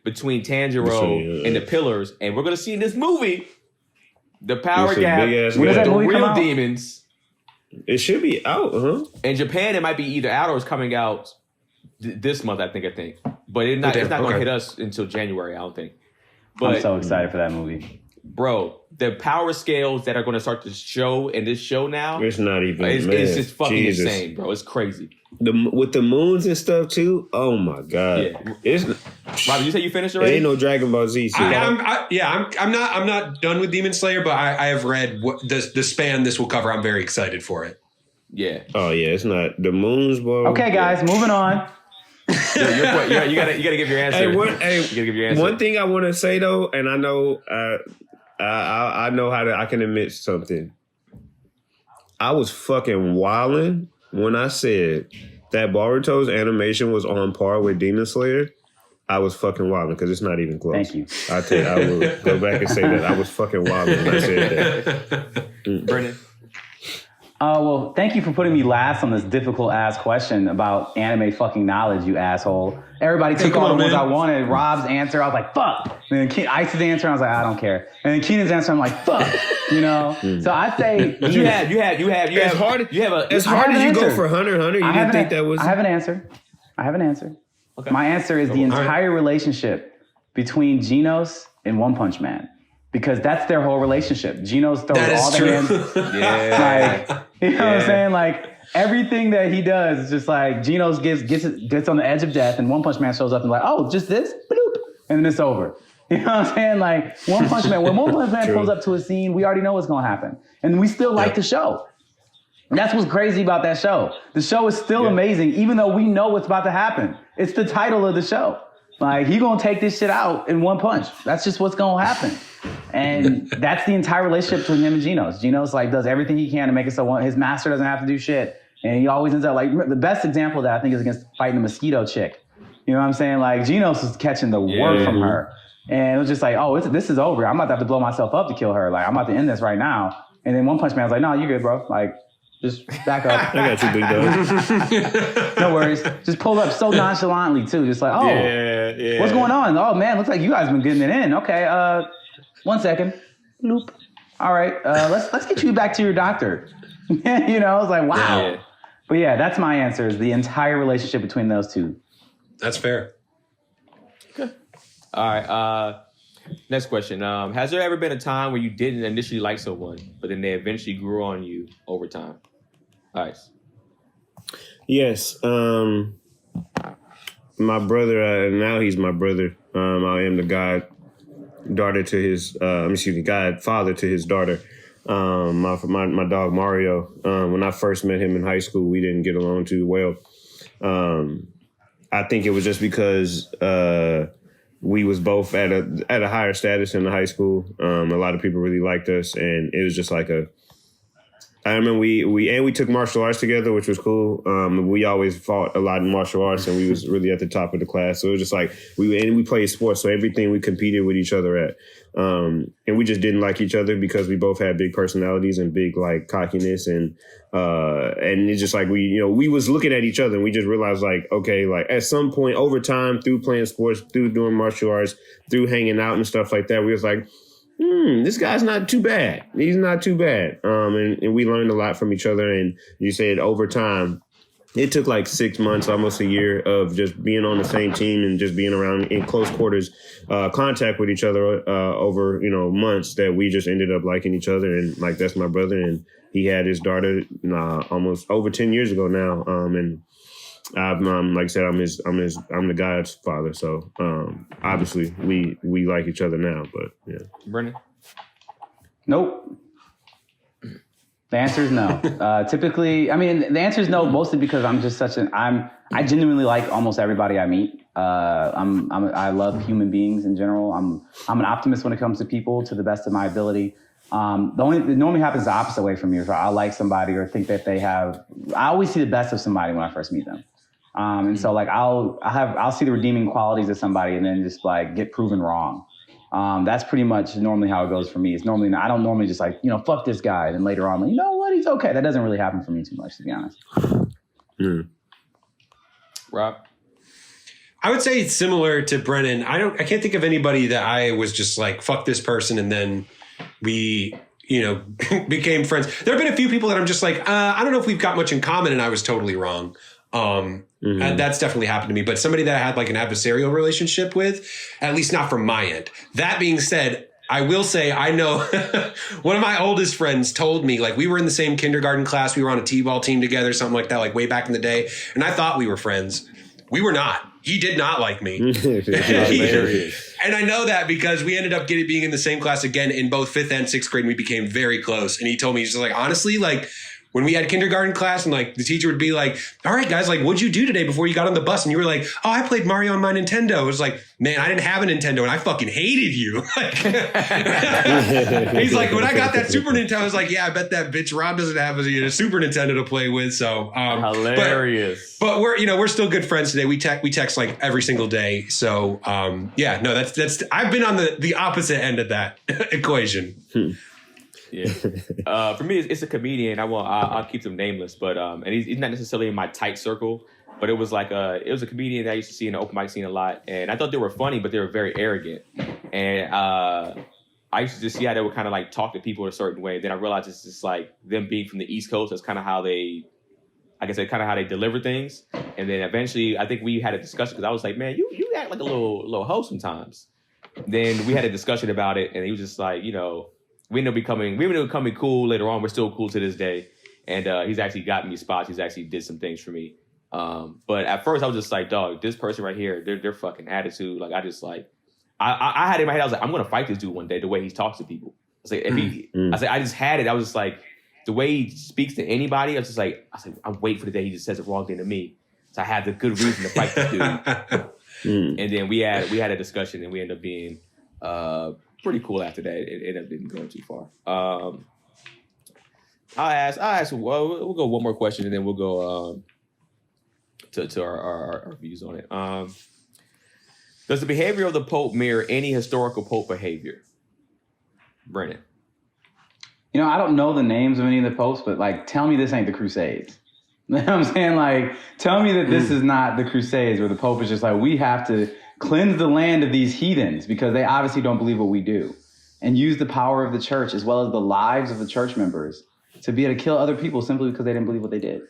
C: between Tanjiro and the pillars. And we're going to see in this movie, the power gap with the real demons.
D: It should be out, huh?
C: In Japan, it might be either out or it's coming out this month, I think. But it's not going to hit us until January, I don't think. But,
F: I'm so excited for that movie.
C: Bro, the power scales that are going to start to show in this show now.
D: It's not even,
C: it's just fucking insane, bro. It's crazy.
D: With the moons and stuff too. Oh my god!
C: Yeah. Robbie, you say you finished already?
D: There ain't no Dragon Ball Z.
E: I'm not done with Demon Slayer, but I have read the span this will cover. I'm very excited for it.
C: Yeah.
D: Oh yeah, it's not the moons, bro.
F: Okay, guys, moving on.
C: You gotta give your answer. You gotta give your answer.
D: One thing I want to say though, and I know, I know I can admit something. I was fucking wilding when I said that Boruto's animation was on par with Demon Slayer. I was fucking wilding because it's not even close.
F: Thank you.
D: I will go back and say that I was fucking wilding when I said that.
C: Brennan.
F: Well, thank you for putting me last on this difficult ass question about anime fucking knowledge, you asshole. Everybody took all the ones I wanted. Rob's answer, I was like, fuck. And then Ice's answer, I was like, I don't care. And then Keenan's answer, I'm like, fuck. You know? So I'd say
C: you have
D: as hard as you go for Hunter, you didn't think that was
F: I have an answer. Okay. My answer is the
E: entire
F: relationship between Genos and One Punch Man. because that's their whole relationship. Genos throws
E: That is
F: all the
E: true.
F: hands. Like, you know what I'm saying? Like, everything that he does is just like Genos gets on the edge of death, and One Punch Man shows up and like, oh, just this, bloop, and then it's over. You know what I'm saying? Like One Punch Man, when One Punch Man pulls up to a scene, we already know what's going to happen, and we still like the show. And that's what's crazy about that show. The show is still amazing, even though we know what's about to happen. It's the title of the show. Like, he gonna take this shit out in one punch. That's just what's gonna happen. And that's the entire relationship between him and Genos. Genos like does everything he can to make it so his master doesn't have to do shit. And he always ends up like, the best example of that I think is against fighting the mosquito chick. You know what I'm saying? Like, Genos was catching the work from her. And it was just like, oh, this is over. I'm about to have to blow myself up to kill her. Like, I'm about to end this right now. And then One Punch Man was like, no, you good, bro. Like, just back up.
D: I got you, big dog.
F: No worries. Just pull up so nonchalantly, too. Just like, oh, what's going on? Oh, man, looks like you guys been getting it in. Okay, 1 second. Bloop. All right, let's get you back to your doctor. You know, I was like, wow. Yeah. But yeah, that's my answer, is the entire relationship between those two.
E: That's fair.
C: Okay. All right. Next question. Has there ever been a time where you didn't initially like someone, but then they eventually grew on you over time? Nice.
D: Yes. My brother, now he's my brother. I am the godfather to his daughter. My dog Mario. When I first met him in high school, we didn't get along too well. I think it was just because we was both at a higher status in the high school. A lot of people really liked us, and it was just like I remember we took martial arts together, which was cool. We always fought a lot in martial arts, and we was really at the top of the class. So it was just like we played sports, so everything we competed with each other at. And we just didn't like each other because we both had big personalities and big like cockiness, and it's just like we was looking at each other, and we just realized like, okay, like at some point over time, through playing sports, through doing martial arts, through hanging out and stuff like that, we was like, this guy's not too bad. He's not too bad. And we learned a lot from each other. And you said over time, it took like 6 months, almost a year of just being on the same team and just being around in close quarters contact with each other over, months, that we just ended up liking each other. And like, that's my brother. And he had his daughter almost over 10 years ago now. And like I said, I'm the guy's father. So obviously we like each other now, but yeah.
C: Brannan?
F: Nope. The answer is no. Typically, I mean, the answer is no, mostly because I'm just I genuinely like almost everybody I meet. I love human beings in general. I'm an optimist when it comes to people, to the best of my ability. It normally happens the opposite way from me. So I like somebody or think that I always see the best of somebody when I first meet them. And so like I'll see the redeeming qualities of somebody and then just like get proven wrong. That's pretty much normally how it goes for me. I don't normally just like, fuck this guy. And then later on, like, you know what? He's okay. That doesn't really happen for me too much, to be honest.
C: Rob?
E: I would say it's similar to Brannan. I can't think of anybody that I was just like, fuck this person. And then we, became friends. There have been a few people that I'm just like, I don't know if we've got much in common, and I was totally wrong. And that's definitely happened to me, but somebody that I had like an adversarial relationship with, at least not from my end. That being said, I will say, I know one of my oldest friends told me, like, we were in the same kindergarten class. We were on a t-ball team together, something like that, like way back in the day. And I thought we were friends. We were not. He did not like me. And I know that because we ended up being in the same class again in both 5th and 6th grade. And we became very close. And he told me, he's just like, honestly, like, when we had kindergarten class and like the teacher would be like, all right, guys, like, what'd you do today before you got on the bus? And you were like, oh, I played Mario on my Nintendo. It was like, man, I didn't have a Nintendo and I fucking hated you. He's like, when I got that Super Nintendo, I was like, yeah, I bet that bitch Rob doesn't have a Super Nintendo to play with. So
C: hilarious.
E: But we're still good friends today. We text like every single day. So that's I've been on the opposite end of that equation.
C: Yeah. For me, it's a comedian. I'll keep them nameless, but and he's not necessarily in my tight circle, but it was a comedian that I used to see in the open mic scene a lot, and I thought they were funny, but they were very arrogant, and I used to just see how they would kind of like talk to people a certain way. Then I realized it's just like them being from the East Coast. That's kind of how they deliver things, and then eventually I think we had a discussion because I was like, man, you act like a little hoe sometimes. then we had a discussion about it, and he was just like, you know, we ended up becoming cool later on. We're still cool to this day. And he's actually gotten me spots. He's actually did some things for me. But at first I was just like, dog, this person right here, their fucking attitude. Like, I just like, I had in my head, I was like, I'm going to fight this dude one day, the way he talks to people. I was like, I just had it. I was just like, the way he speaks to anybody, I was like, I'm waiting for the day he just says the wrong thing to me. So I had the good reason to fight this dude. And then we had a discussion, and we ended up being pretty cool after that. It ended up didn't go too far. I'll ask. Well, we'll go one more question, and then we'll go to our views on it. Does the behavior of the Pope mirror any historical Pope behavior? Brannan.
F: You know, I don't know the names of any of the popes, but like, tell me this ain't the Crusades. You know what I'm saying? Like, tell me that this is not the Crusades, where the Pope is just like, we have to cleanse the land of these heathens because they obviously don't believe what we do, and use the power of the church as well as the lives of the church members to be able to kill other people simply because they didn't believe what they did.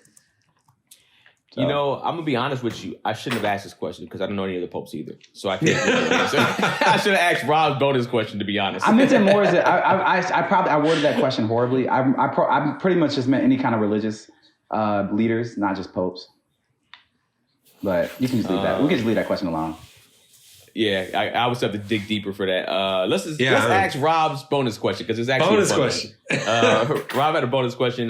F: So.
C: You know, I'm gonna be honest with you. I shouldn't have asked this question because I don't know any of the popes either. So I can't. I should have asked Rob's bonus question, to be honest.
F: I meant it more as I worded that question horribly. I pretty much just meant any kind of religious leaders, not just popes. But you can just leave that. We can just leave that question alone.
C: Yeah, I would have to dig deeper for that. Let's ask Rob's bonus question, because it's actually
E: bonus question.
C: Rob had a bonus question.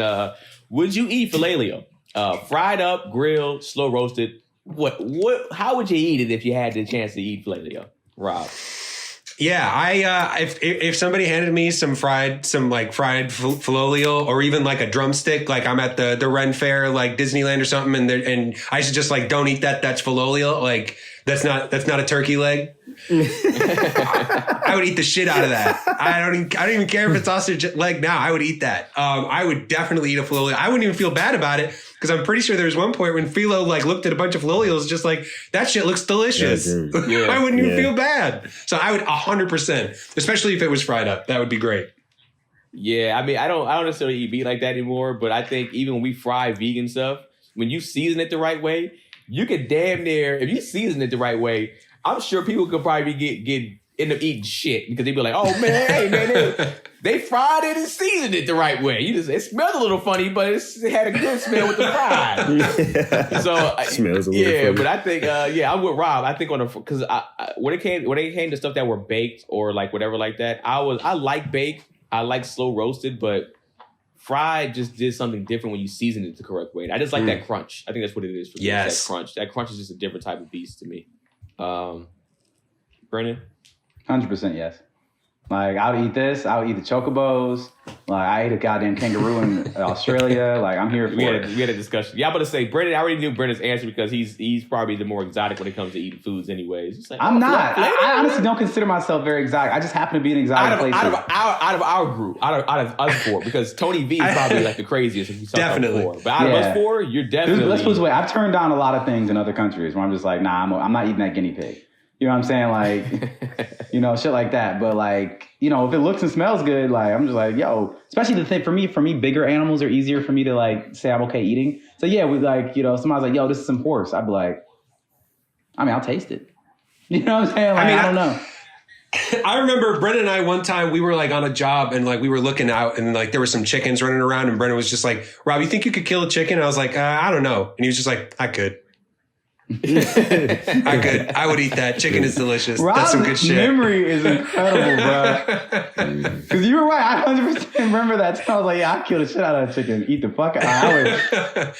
C: Would you eat filet? Fried up, grilled, slow roasted. How would you eat it if you had the chance to eat filet, Rob?
E: Yeah, if somebody handed me some fried filet or even like a drumstick, like I'm at the Ren Fair, like Disneyland or something, and I should just like, don't eat that. That's filet. Like that's not a turkey leg. I would eat the shit out of that. I don't even care if it's sausage leg now. I would eat that. I would definitely eat a filet. I wouldn't even feel bad about it, because I'm pretty sure there was one point when Philo like looked at a bunch of filet just like, that shit looks delicious. Yeah, I wouldn't even feel bad. So I would 100%, especially if it was fried up. That would be great.
C: Yeah, I mean, I don't necessarily eat meat like that anymore, but I think even when we fry vegan stuff, when you season it the right way, you could damn near, if you season it the right way, I'm sure people could probably end up eating shit, because they'd be like, oh man, hey man, they fried it and seasoned it the right way. It smelled a little funny, but it had a good smell with the fry. So
D: smells a little funny.
C: But I think I'm with Rob. I think because when it came to stuff that were baked or like whatever like that, I like baked, I like slow roasted, but fried just did something different when you season it the correct way. And I just like that crunch. I think that's what it is for me.
E: Yes.
C: That crunch. That crunch is just a different type of beast to me. Brannan?
F: 100% yes. Like, I'll eat this. I'll eat the chocobos. Like, I ate a goddamn kangaroo in Australia. Like, I'm here for it.
C: We had a discussion. Yeah, I'm going to say, Brannan, I already knew Brennan's answer, because he's probably the more exotic when it comes to eating foods anyways. Like,
F: I'm not. I honestly don't consider myself very exotic. I just happen to be in exotic places.
C: Out of our group, out of us four, because Tony V is probably like the craziest if you talk
E: definitely.
C: About four. But out of us four, you're definitely...
F: Let's put it this way. I've turned down a lot of things in other countries where I'm just like, nah, I'm not eating that guinea pig. You know what I'm saying? Like, shit like that. But like, if it looks and smells good, like, I'm just like, yo, especially the thing for me, bigger animals are easier for me to like say I'm okay eating. So yeah, we like, somebody's like, yo, this is some horse. I'd be like, I'll taste it. You know what I'm saying? Like, I don't know.
E: I remember Brennan and I one time, we were like on a job and like we were looking out and like there were some chickens running around, and Brennan was just like, Rob, you think you could kill a chicken? And I was like, I don't know. And he was just like, I could. I would eat that. Chicken is delicious.
F: Rob's
E: That's some good shit.
F: Memory is incredible, bro. Because you were right. I 100% remember that. So I was like, yeah, I killed the shit out of that chicken. Eat the fuck out. I would.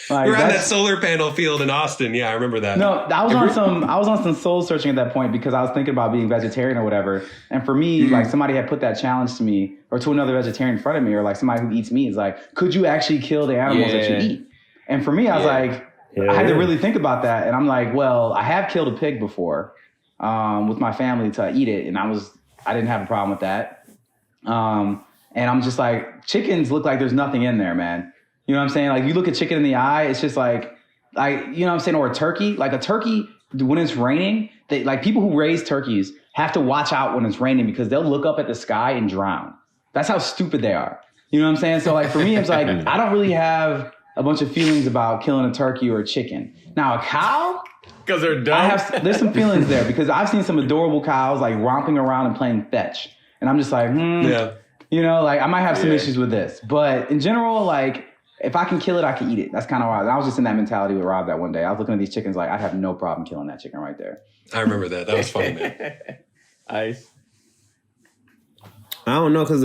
E: We're on that solar panel field in Austin. Yeah, I remember that.
F: No, I was on some soul searching at that point, because I was thinking about being vegetarian or whatever. And for me, like, somebody had put that challenge to me, or to another vegetarian in front of me, or like somebody who eats meat is like, could you actually kill the animals that you eat? And for me, I was like, I had to really think about that. And I'm like, well, I have killed a pig before with my family to eat it. And I didn't have a problem with that. And I'm just like, chickens look like there's nothing in there, man. You know what I'm saying? Like, you look at chicken in the eye, it's just like, you know what I'm saying? Or a turkey, when it's raining, people who raise turkeys have to watch out when it's raining, because they'll look up at the sky and drown. That's how stupid they are. You know what I'm saying? So like, for me, it's like, I don't really have a bunch of feelings about killing a turkey or a chicken. Now, a cow,
C: Because they're dumb.
F: There's some feelings there because I've seen some adorable cows like romping around and playing fetch. And I'm just like,
E: Yeah.
F: you know, like I might have some issues with this. But in general, like if I can kill it, I can eat it. That's kind of why I was just in that mentality with Rob that one day. I was looking at these chickens like I'd have no problem killing that chicken right there.
E: I remember that. That was funny, man.
C: Ice.
D: I don't know because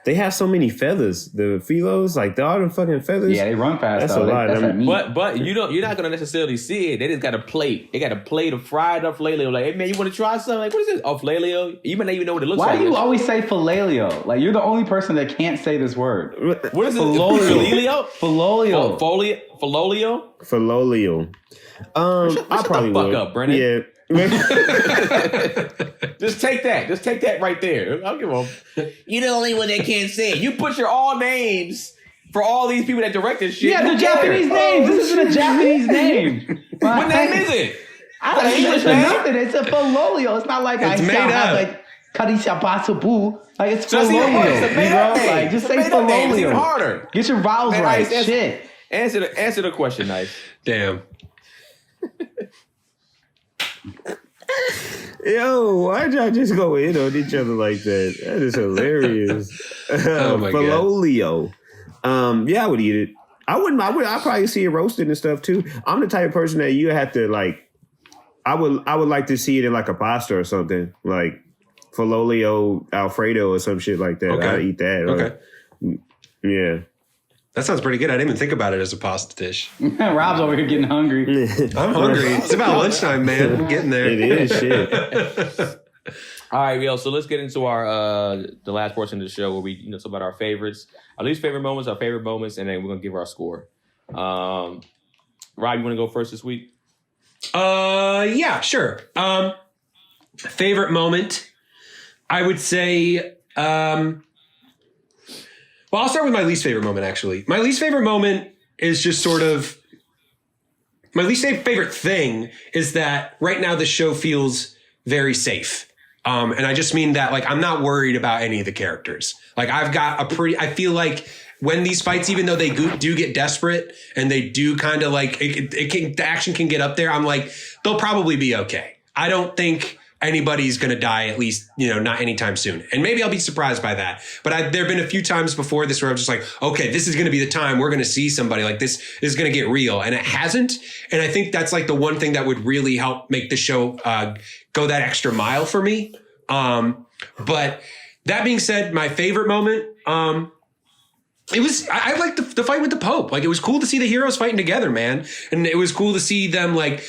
D: they have so many feathers. The philos, like all the fucking feathers.
F: Yeah, they run fast.
D: That's
F: though.
D: a lot.
F: That's that meat.
C: But you're not gonna necessarily see it. They just got a plate. They got a plate of fried up filet. Like, hey man, you want to try something? Like, what is this? Oh, filet. You might not even know what it looks like.
F: Why do you always say filalio? Like you're the only person that can't say this word.
C: What is it?
F: Filolio.
C: Filolio.
F: Filolio.
C: Filolio.
D: Filolio. I probably
C: fuck
D: would.
C: up, Brannan.
D: Yeah.
C: Just take that. Just take that right there. I'll give them. You're the only one that can't say it. You put your all names for all these people that direct this shit.
F: Yeah, they're
C: Who cares?
F: Japanese names. This isn't a Japanese name.
C: What name is it?
F: I don't
C: English
F: English
C: name?
F: nothing. It's a Filolio. It's not like
E: It's
F: I
E: made
F: sound
E: up.
F: like Kadisha Basabu. Like it's
C: So that's even harder. It's a
F: Filolio.
C: made up
F: Bro.
C: name.
F: Like just
C: It's a
F: say
C: made up name. It's even
F: Filolio.
C: harder.
F: Get your vowels
C: Man,
F: right.
C: Ice,
F: Shit.
C: Answer the question, Nice.
E: Damn.
D: Yo, why'd y'all just go in on each other like that? That is hilarious.
E: Oh my God.
D: Filolio. Yeah, I would eat it. I'd probably see it roasted and stuff too. I'm the type of person that you have to like. I would like to see it in like a pasta or something, like Filolio Alfredo or some shit like that.
E: Okay.
D: I'd eat that.
E: Okay.
D: Yeah.
E: That sounds pretty good. I didn't even think about it as a pasta dish.
F: Rob's over here getting hungry.
E: I'm hungry. It's about lunchtime, man. I'm getting there.
D: It is shit.
C: All right, yo. So let's get into our the last portion of the show where we talk about our favorites, our least favorite moments, our favorite moments, and then we're gonna give our score. Rob, you want to go first this week?
E: Yeah, sure. Favorite moment, I would say. Well, I'll start with my least favorite moment. Actually, my least favorite moment is just sort of my least favorite thing is that right now the show feels very safe. And I just mean that like I'm not worried about any of the characters. Like I've got I feel like when these fights, even though they do get desperate and they do kind of like the action can get up there, I'm like, they'll probably be okay. I don't think anybody's going to die, at least, not anytime soon. And maybe I'll be surprised by that. But there have been a few times before this where I'm just like, okay, this is going to be the time we're going to see somebody like this is going to get real. And it hasn't. And I think that's like the one thing that would really help make the show go that extra mile for me. But that being said, my favorite moment, I liked the fight with the Pope. Like, it was cool to see the heroes fighting together, man. And it was cool to see them like,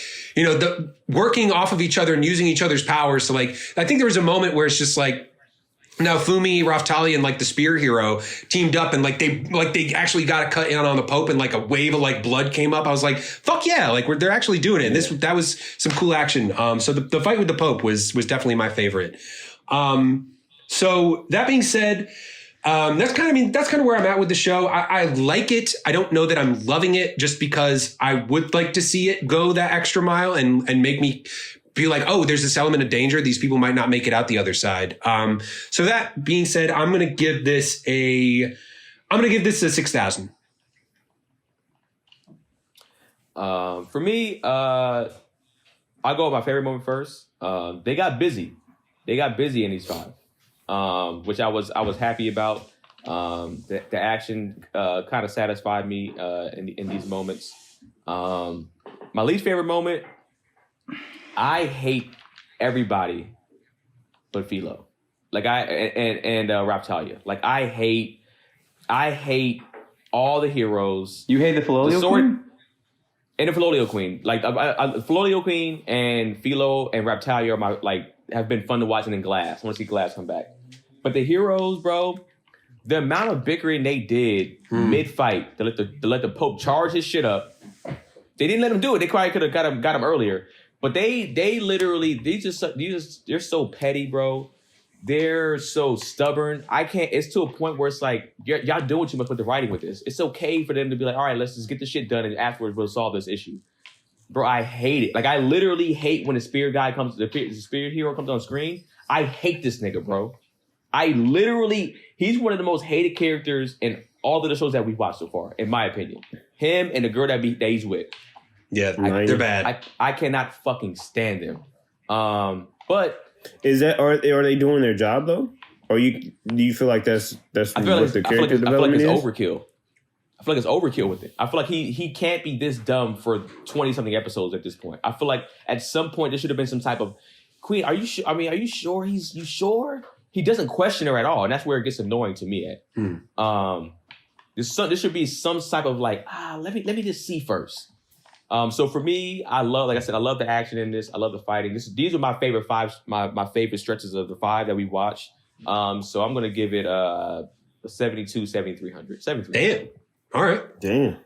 E: working off of each other and using each other's powers. So like, I think there was a moment where it's just like, Naofumi, Raftali, and like the spear hero teamed up and they actually got a cut in on the Pope and like a wave of like blood came up. I was like, fuck yeah. Like they're actually doing it. And that was some cool action. So the fight with the Pope was definitely my favorite. So that being said, that's kind of where I'm at with the show. I like it. I don't know that I'm loving it just because I would like to see it go that extra mile and make me be like, oh, there's this element of danger. These people might not make it out the other side. So that being said, I'm going to give this a 6,000.
C: For me, I'll go with my favorite moment first. They got busy. They got busy in these 5. Which I was happy about. The action kind of satisfied me in these moments. My least favorite moment, I hate everybody but Philo. Like and Raptalia. Like I hate all the heroes.
F: You hate the Filolio Queen?
C: And the Filolio Queen. Like Filolio Queen and Philo and Raptalia are have been fun to watch, and in Glass. I want to see Glass come back. But the heroes, bro, the amount of bickering they did mid-fight to let the Pope charge his shit up. They didn't let him do it. They probably could have got him earlier. But they literally, they're so petty, bro. They're so stubborn. It's to a point where it's like, y'all doing too much with the writing with this. It's okay for them to be like, all right, let's just get this shit done and afterwards we'll solve this issue. Bro, I hate it. Like, I literally hate when the spear hero comes on screen. I hate this nigga, bro. He's one of the most hated characters in all of the shows that we've watched so far, in my opinion. Him and the girl that he's with.
E: Yeah,
D: 90.
E: they're bad.
C: I cannot fucking stand them. But
D: Is that are they doing their job though? Or do you feel like that's
C: I feel
D: what the character
C: like
D: development
C: it's
D: is?
C: overkill. I feel like it's overkill with it. I feel like he can't be this dumb for 20-something episodes at this point. I feel like at some point there should have been some type of Queen. Are you sure? I mean, are you sure? You sure? He doesn't question her at all, and that's where it gets annoying to me. There should be some type of like, let me just see first. So for me, I love the action in this. I love the fighting. These are my favorite my favorite stretches of the 5 that we watched. So I'm gonna give it a 72, 7300. 7300.
E: Damn. All right.
D: Damn.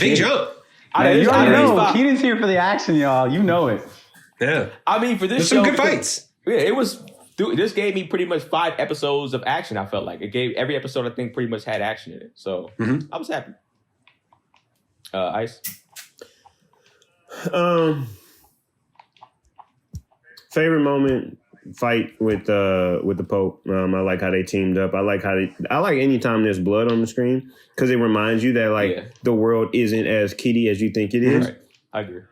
E: Big jump.
F: You already know. Keaton's here for the action, y'all. You know it.
E: Yeah.
C: I mean, for this
E: There's
C: show,
E: some good fights.
C: Yeah, it was. Dude, this gave me pretty much 5 episodes of action. I felt like it gave every episode. I think pretty much had action in it. So I was happy. Ice.
D: Favorite moment. Fight with the Pope. I like how they teamed up. I like anytime there's blood on the screen because it reminds you that the world isn't as kiddie as you think it is.
C: Right. I agree.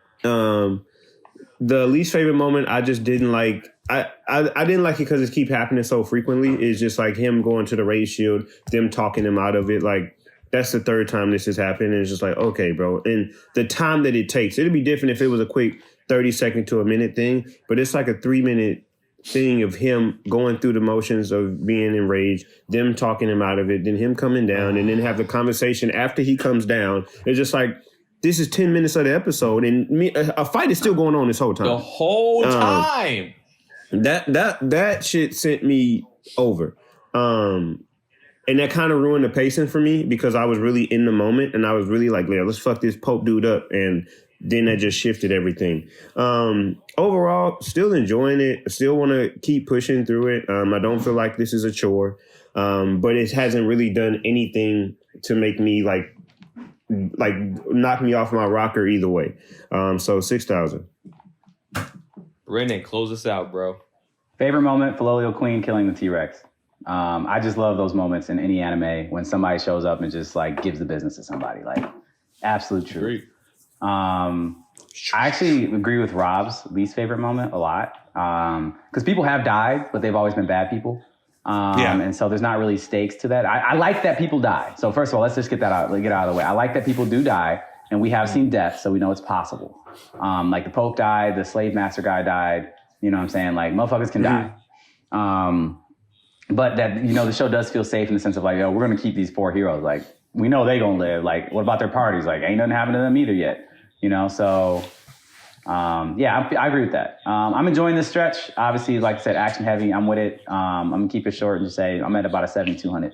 D: The least favorite moment I just didn't like. I didn't like it because it keep happening so frequently. It's just like him going to the raid shield, them talking him out of it. Like that's the 3rd time this has happened, and it's just like okay, bro. And the time that it takes, it'd be different if it was a quick 30-second to a minute thing, but it's like a 3-minute thing of him going through the motions of being enraged, them talking him out of it, then him coming down, and then have the conversation after he comes down. It's just like, this is 10 minutes of the episode, and a fight is still going on this whole time.
C: The whole time.
D: That shit sent me over. And that kind of ruined the pacing for me because I was really in the moment, and I was really like, yeah, let's fuck this Pope dude up, and then that just shifted everything. Overall, still enjoying it. Still want to keep pushing through it. I don't feel like this is a chore, but it hasn't really done anything to make me like knock me off my rocker either way. So 6,000.
C: Brannan, close us out, bro.
F: Favorite moment: Filolio Queen killing the T-Rex. I just love those moments in any anime when somebody shows up and just like gives the business to somebody. Like absolute truth.
C: Agreed.
F: I actually agree with Rob's least favorite moment a lot. Because people have died, but they've always been bad people. And so there's not really stakes to that. I like that people die. So first of all, let's just get out of the way. I like that people do die, and we have seen death, so we know it's possible. Like the Pope died, the slave master guy died. You know what I'm saying? Like motherfuckers can die. But that, the show does feel safe in the sense of like, yo, we're going to keep these 4 heroes. Like, we know they going to live. Like, what about their parties? Like, ain't nothing happened to them either yet. So, I agree with that. I'm enjoying this stretch. Obviously, like I said, action heavy. I'm with it. I'm going to keep it short and just say I'm at about a 7,200.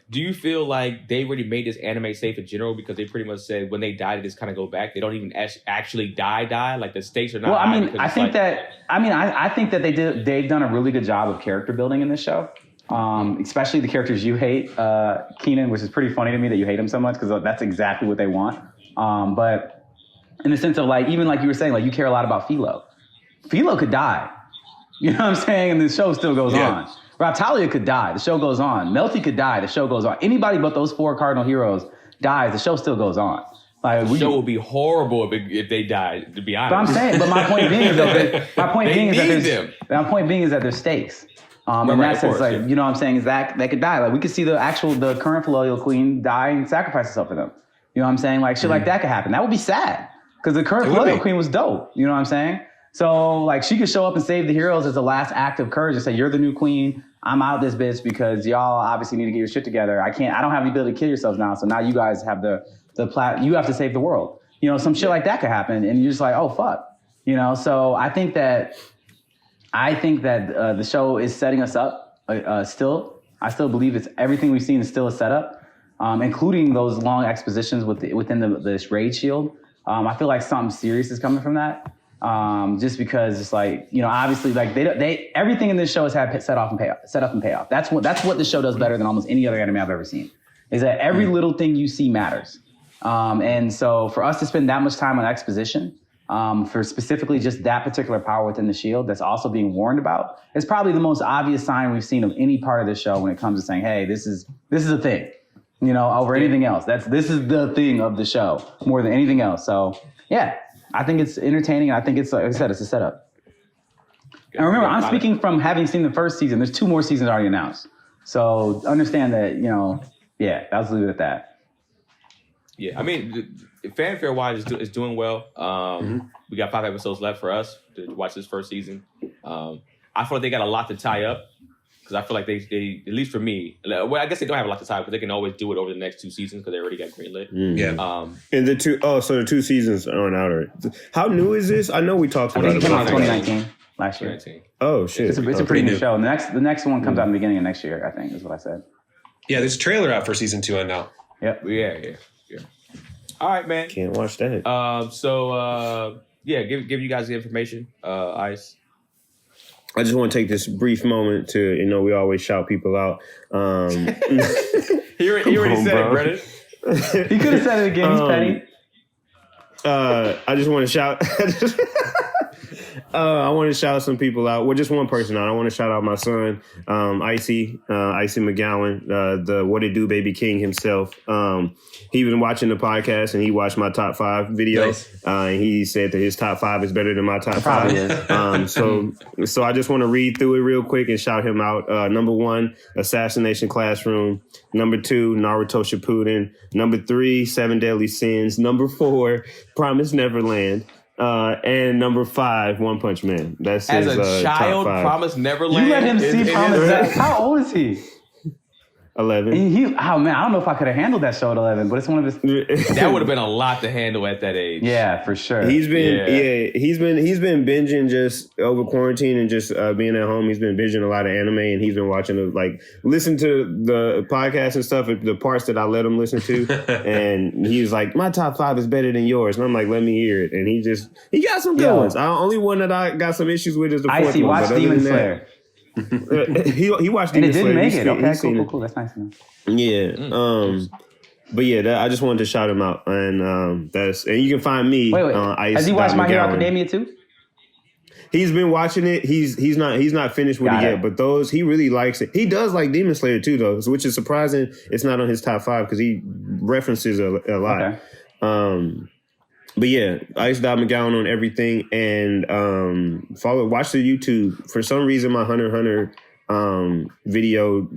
C: Do you feel like they already made this anime safe in general because they pretty much said when they die, they just kind of go back? They don't even actually die. Like the stakes are not.
F: Well,
C: high
F: I mean, I think that they've done a really good job of character building in this show. Especially the characters you hate, Keenan, which is pretty funny to me that you hate him so much because that's exactly what they want. But in the sense of like, even like you were saying, like you care a lot about Philo. Philo could die. You know what I'm saying? And the show still goes on. Raptalia could die. The show goes on. Melty could die. The show goes on. Anybody but those 4 cardinal heroes dies. The show still goes on. Like the show
C: will be horrible if they die. To be honest,
F: but I'm saying. But my point being is that there's stakes. In that sense, like you know what I'm saying is that they could die. Like we could see the current Filolio Queen die and sacrifice herself for them. You know what I'm saying? Like shit like that could happen. That would be sad because the current Filolio Queen was dope. You know what I'm saying? So like she could show up and save the heroes as a last act of courage and say, "You're the new queen. I'm out this bitch because y'all obviously need to get your shit together. I don't have the ability to kill yourselves now. So now you guys have you have to save the world. Some shit like that could happen. And you're just like, oh, fuck. So I think that the show is setting us up still. I still believe it's everything we've seen is still a setup, including those long expositions within this raid shield. I feel like something serious is coming from that. Just because it's like, obviously like they everything in this show has had set up and payoff. That's what the show does better than almost any other anime I've ever seen, is that every little thing you see matters. And so for us to spend that much time on exposition, for specifically just that particular power within the shield that's also being warned about, is probably the most obvious sign we've seen of any part of the show when it comes to saying, hey, this is a thing. over anything else. This is the thing of the show more than anything else. So yeah, I think it's entertaining. I think it's, like I said, it's a setup. And remember, I'm speaking from having seen the first season. There's 2 more seasons already announced. So understand that, let's leave it at that.
C: Yeah, I mean, fanfare wise is doing well. We got 5 episodes left for us to watch this first season. I feel like they got a lot to tie up because I feel like they at least for me, well, I guess they don't have a lot to tie up because they can always do it over the next 2 seasons because they already got greenlit.
E: Yeah.
D: And so the 2 seasons aren't out already. How new is this? I know we talked about it.
F: I think it came out in 2019 last year.
C: 2019.
D: Oh shit!
F: It's a pretty new show. And the next one comes out in the beginning of next year. I think is what I said.
E: Yeah, there's a trailer out for season 2 on now.
F: Yep.
C: Yeah. All right, man.
D: Can't watch that.
C: Give you guys the information. Ice.
D: I just want to take this brief moment to, we always shout people out.
C: He already said it, Brennan.
F: He could have said it again. He's petty.
D: I just want to shout. I want to shout some people out. Well, just one person out. I want to shout out my son, Icy McGowan, the What It Do Baby King himself. He been watching the podcast and he watched my top 5 video.
E: Nice.
D: And he said that his top 5 is better than my top 5. So I just want to read through it real quick and shout him out. Number 1, Assassination Classroom. Number 2, Naruto Shippuden. Number 3, 7 Deadly Sins. Number 4, Promised Neverland. And number 5, One Punch Man. That's
C: as
D: his
C: a child.
D: top 5.
C: Promised Neverland.
F: You let him see Promise. How old is he?
D: 11.
F: I don't know if I could have handled that show at 11, but it's one of his.
C: That would have been a lot to handle at that age.
F: Yeah, for sure.
D: He's been he's been binging just over quarantine and just being at home. He's been binging a lot of anime and he's been watching listen to the podcast and stuff, the parts that I let him listen to, and he was like, my top 5 is better than yours, and I'm like, let me hear it, and he got some good ones. The only one that I got some issues with is the 4th one.
F: Watch Demon Slayer.
D: He watched
F: and
D: Demon
F: it didn't
D: Slayer.
F: make it. Okay, cool. That's nice to know.
D: Yeah. But yeah, I just wanted to shout him out, and you can find me.
F: Wait.
D: Ice.
F: Has he watched My Hero
D: McGowan.
F: Academia too?
D: He's been watching it. He's not finished with it yet, but he really likes it. He does like Demon Slayer too, though, which is surprising. It's not on his top 5 because he references a lot. Okay. But yeah, Ice McGowan on everything, and watch the YouTube. For some reason, my Hunter x Hunter video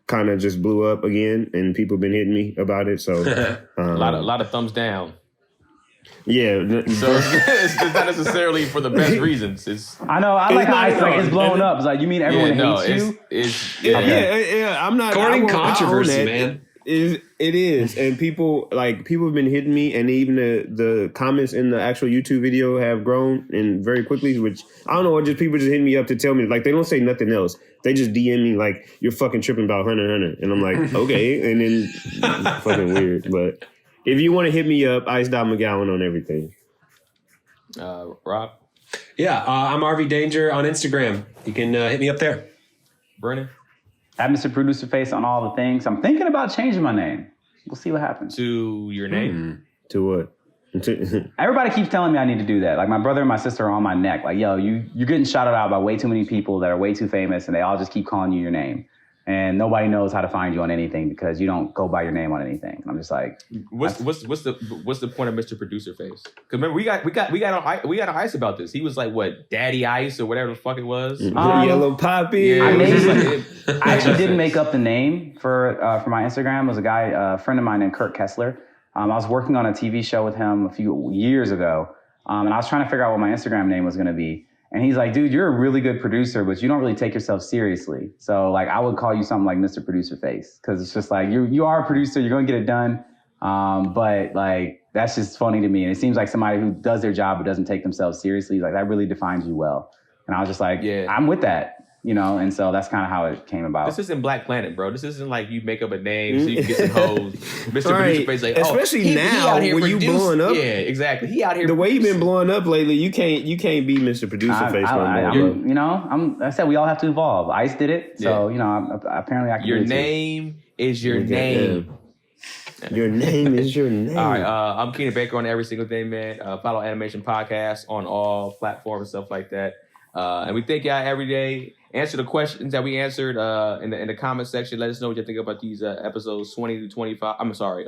D: kind of just blew up again, and people have been hitting me about it. So
C: a lot of thumbs down.
D: Yeah,
C: so it's not necessarily for the best reasons.
F: I know. I like how Ice it's blowing up. It's like, you mean everyone hates you?
D: I'm not
E: courting controversy, man.
D: It is, and people have been hitting me, and even the comments in the actual YouTube video have grown and very quickly. Which I don't know, what people just hitting me up to tell me, like, they don't say nothing else. They just DM me like, you're fucking tripping about Hunter x Hunter, and I'm like, okay, and then it's fucking weird. But if you want to hit me up, Ice McGowan on everything.
C: Rob?
E: Yeah, I'm RV Danger on Instagram. You can hit me up there.
C: Brannan?
F: At Mr. Producer Face on all the things. I'm thinking about changing my name. We'll see what happens.
C: To your name?
D: To what?
F: Everybody keeps telling me I need to do that. Like, my brother and my sister are on my neck. Like, yo, you're getting shouted out by way too many people that are way too famous, and they all just keep calling you your name. And nobody knows how to find you on anything because you don't go by your name on anything. And I'm just like,
C: what's the point of Mr. Producer Face? Because remember, we got on Ice about this. He was like, what, Daddy Ice or whatever the fuck it was.
D: Yellow Poppy.
C: Yeah,
F: I actually didn't make up the name for my Instagram. It was a friend of mine named Kurt Kessler. I was working on a TV show with him a few years ago, and I was trying to figure out what my Instagram name was going to be. And he's like, dude, you're a really good producer, but you don't really take yourself seriously. So, like, I would call you something like Mr. Producer Face, because it's just like, you are a producer, you're going to get it done. But, like, that's just funny to me. And it seems like somebody who does their job but doesn't take themselves seriously, like, that really defines you well. And I was just like, I'm with that. And so that's kind of how it came about.
C: This isn't Black Planet, bro. This isn't like you make up a name so you can get some hoes. Mr. Producer Face, like,
D: especially now when you blowing up.
C: Yeah, exactly. He out here.
D: The way you've been blowing up lately, you can't be Mr. Producer Face no more.
F: I said we all have to evolve. Ice did it, so apparently I can.
C: Your
F: do it
C: name is your name.
D: Your name is your name.
C: All right, I'm Keenan Baker on every single thing, man. Follow Animeshun Podcast on all platforms and stuff like that. And we thank y'all every day. Answer the questions that we answered in the comment section. Let us know what you think about these episodes 20 to 25. I'm sorry,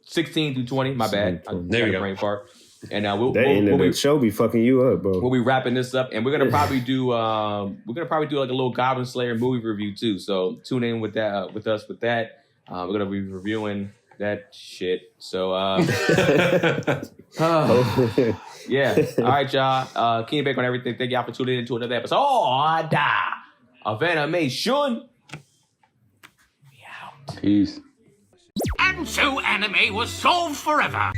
C: 16 through 20. My bad.
E: There you go.
C: Brain fart. And
D: That end of the show be fucking you up, bro.
C: we'll be wrapping this up, and we're gonna probably do like a little Goblin Slayer movie review too. So tune in with that with us with that. We're gonna be reviewing that shit. So yeah. All right, y'all. Keen back on everything. Thank y'all for tuning in to another episode of Animeshun.
F: Peace.
G: And so anime was solved forever.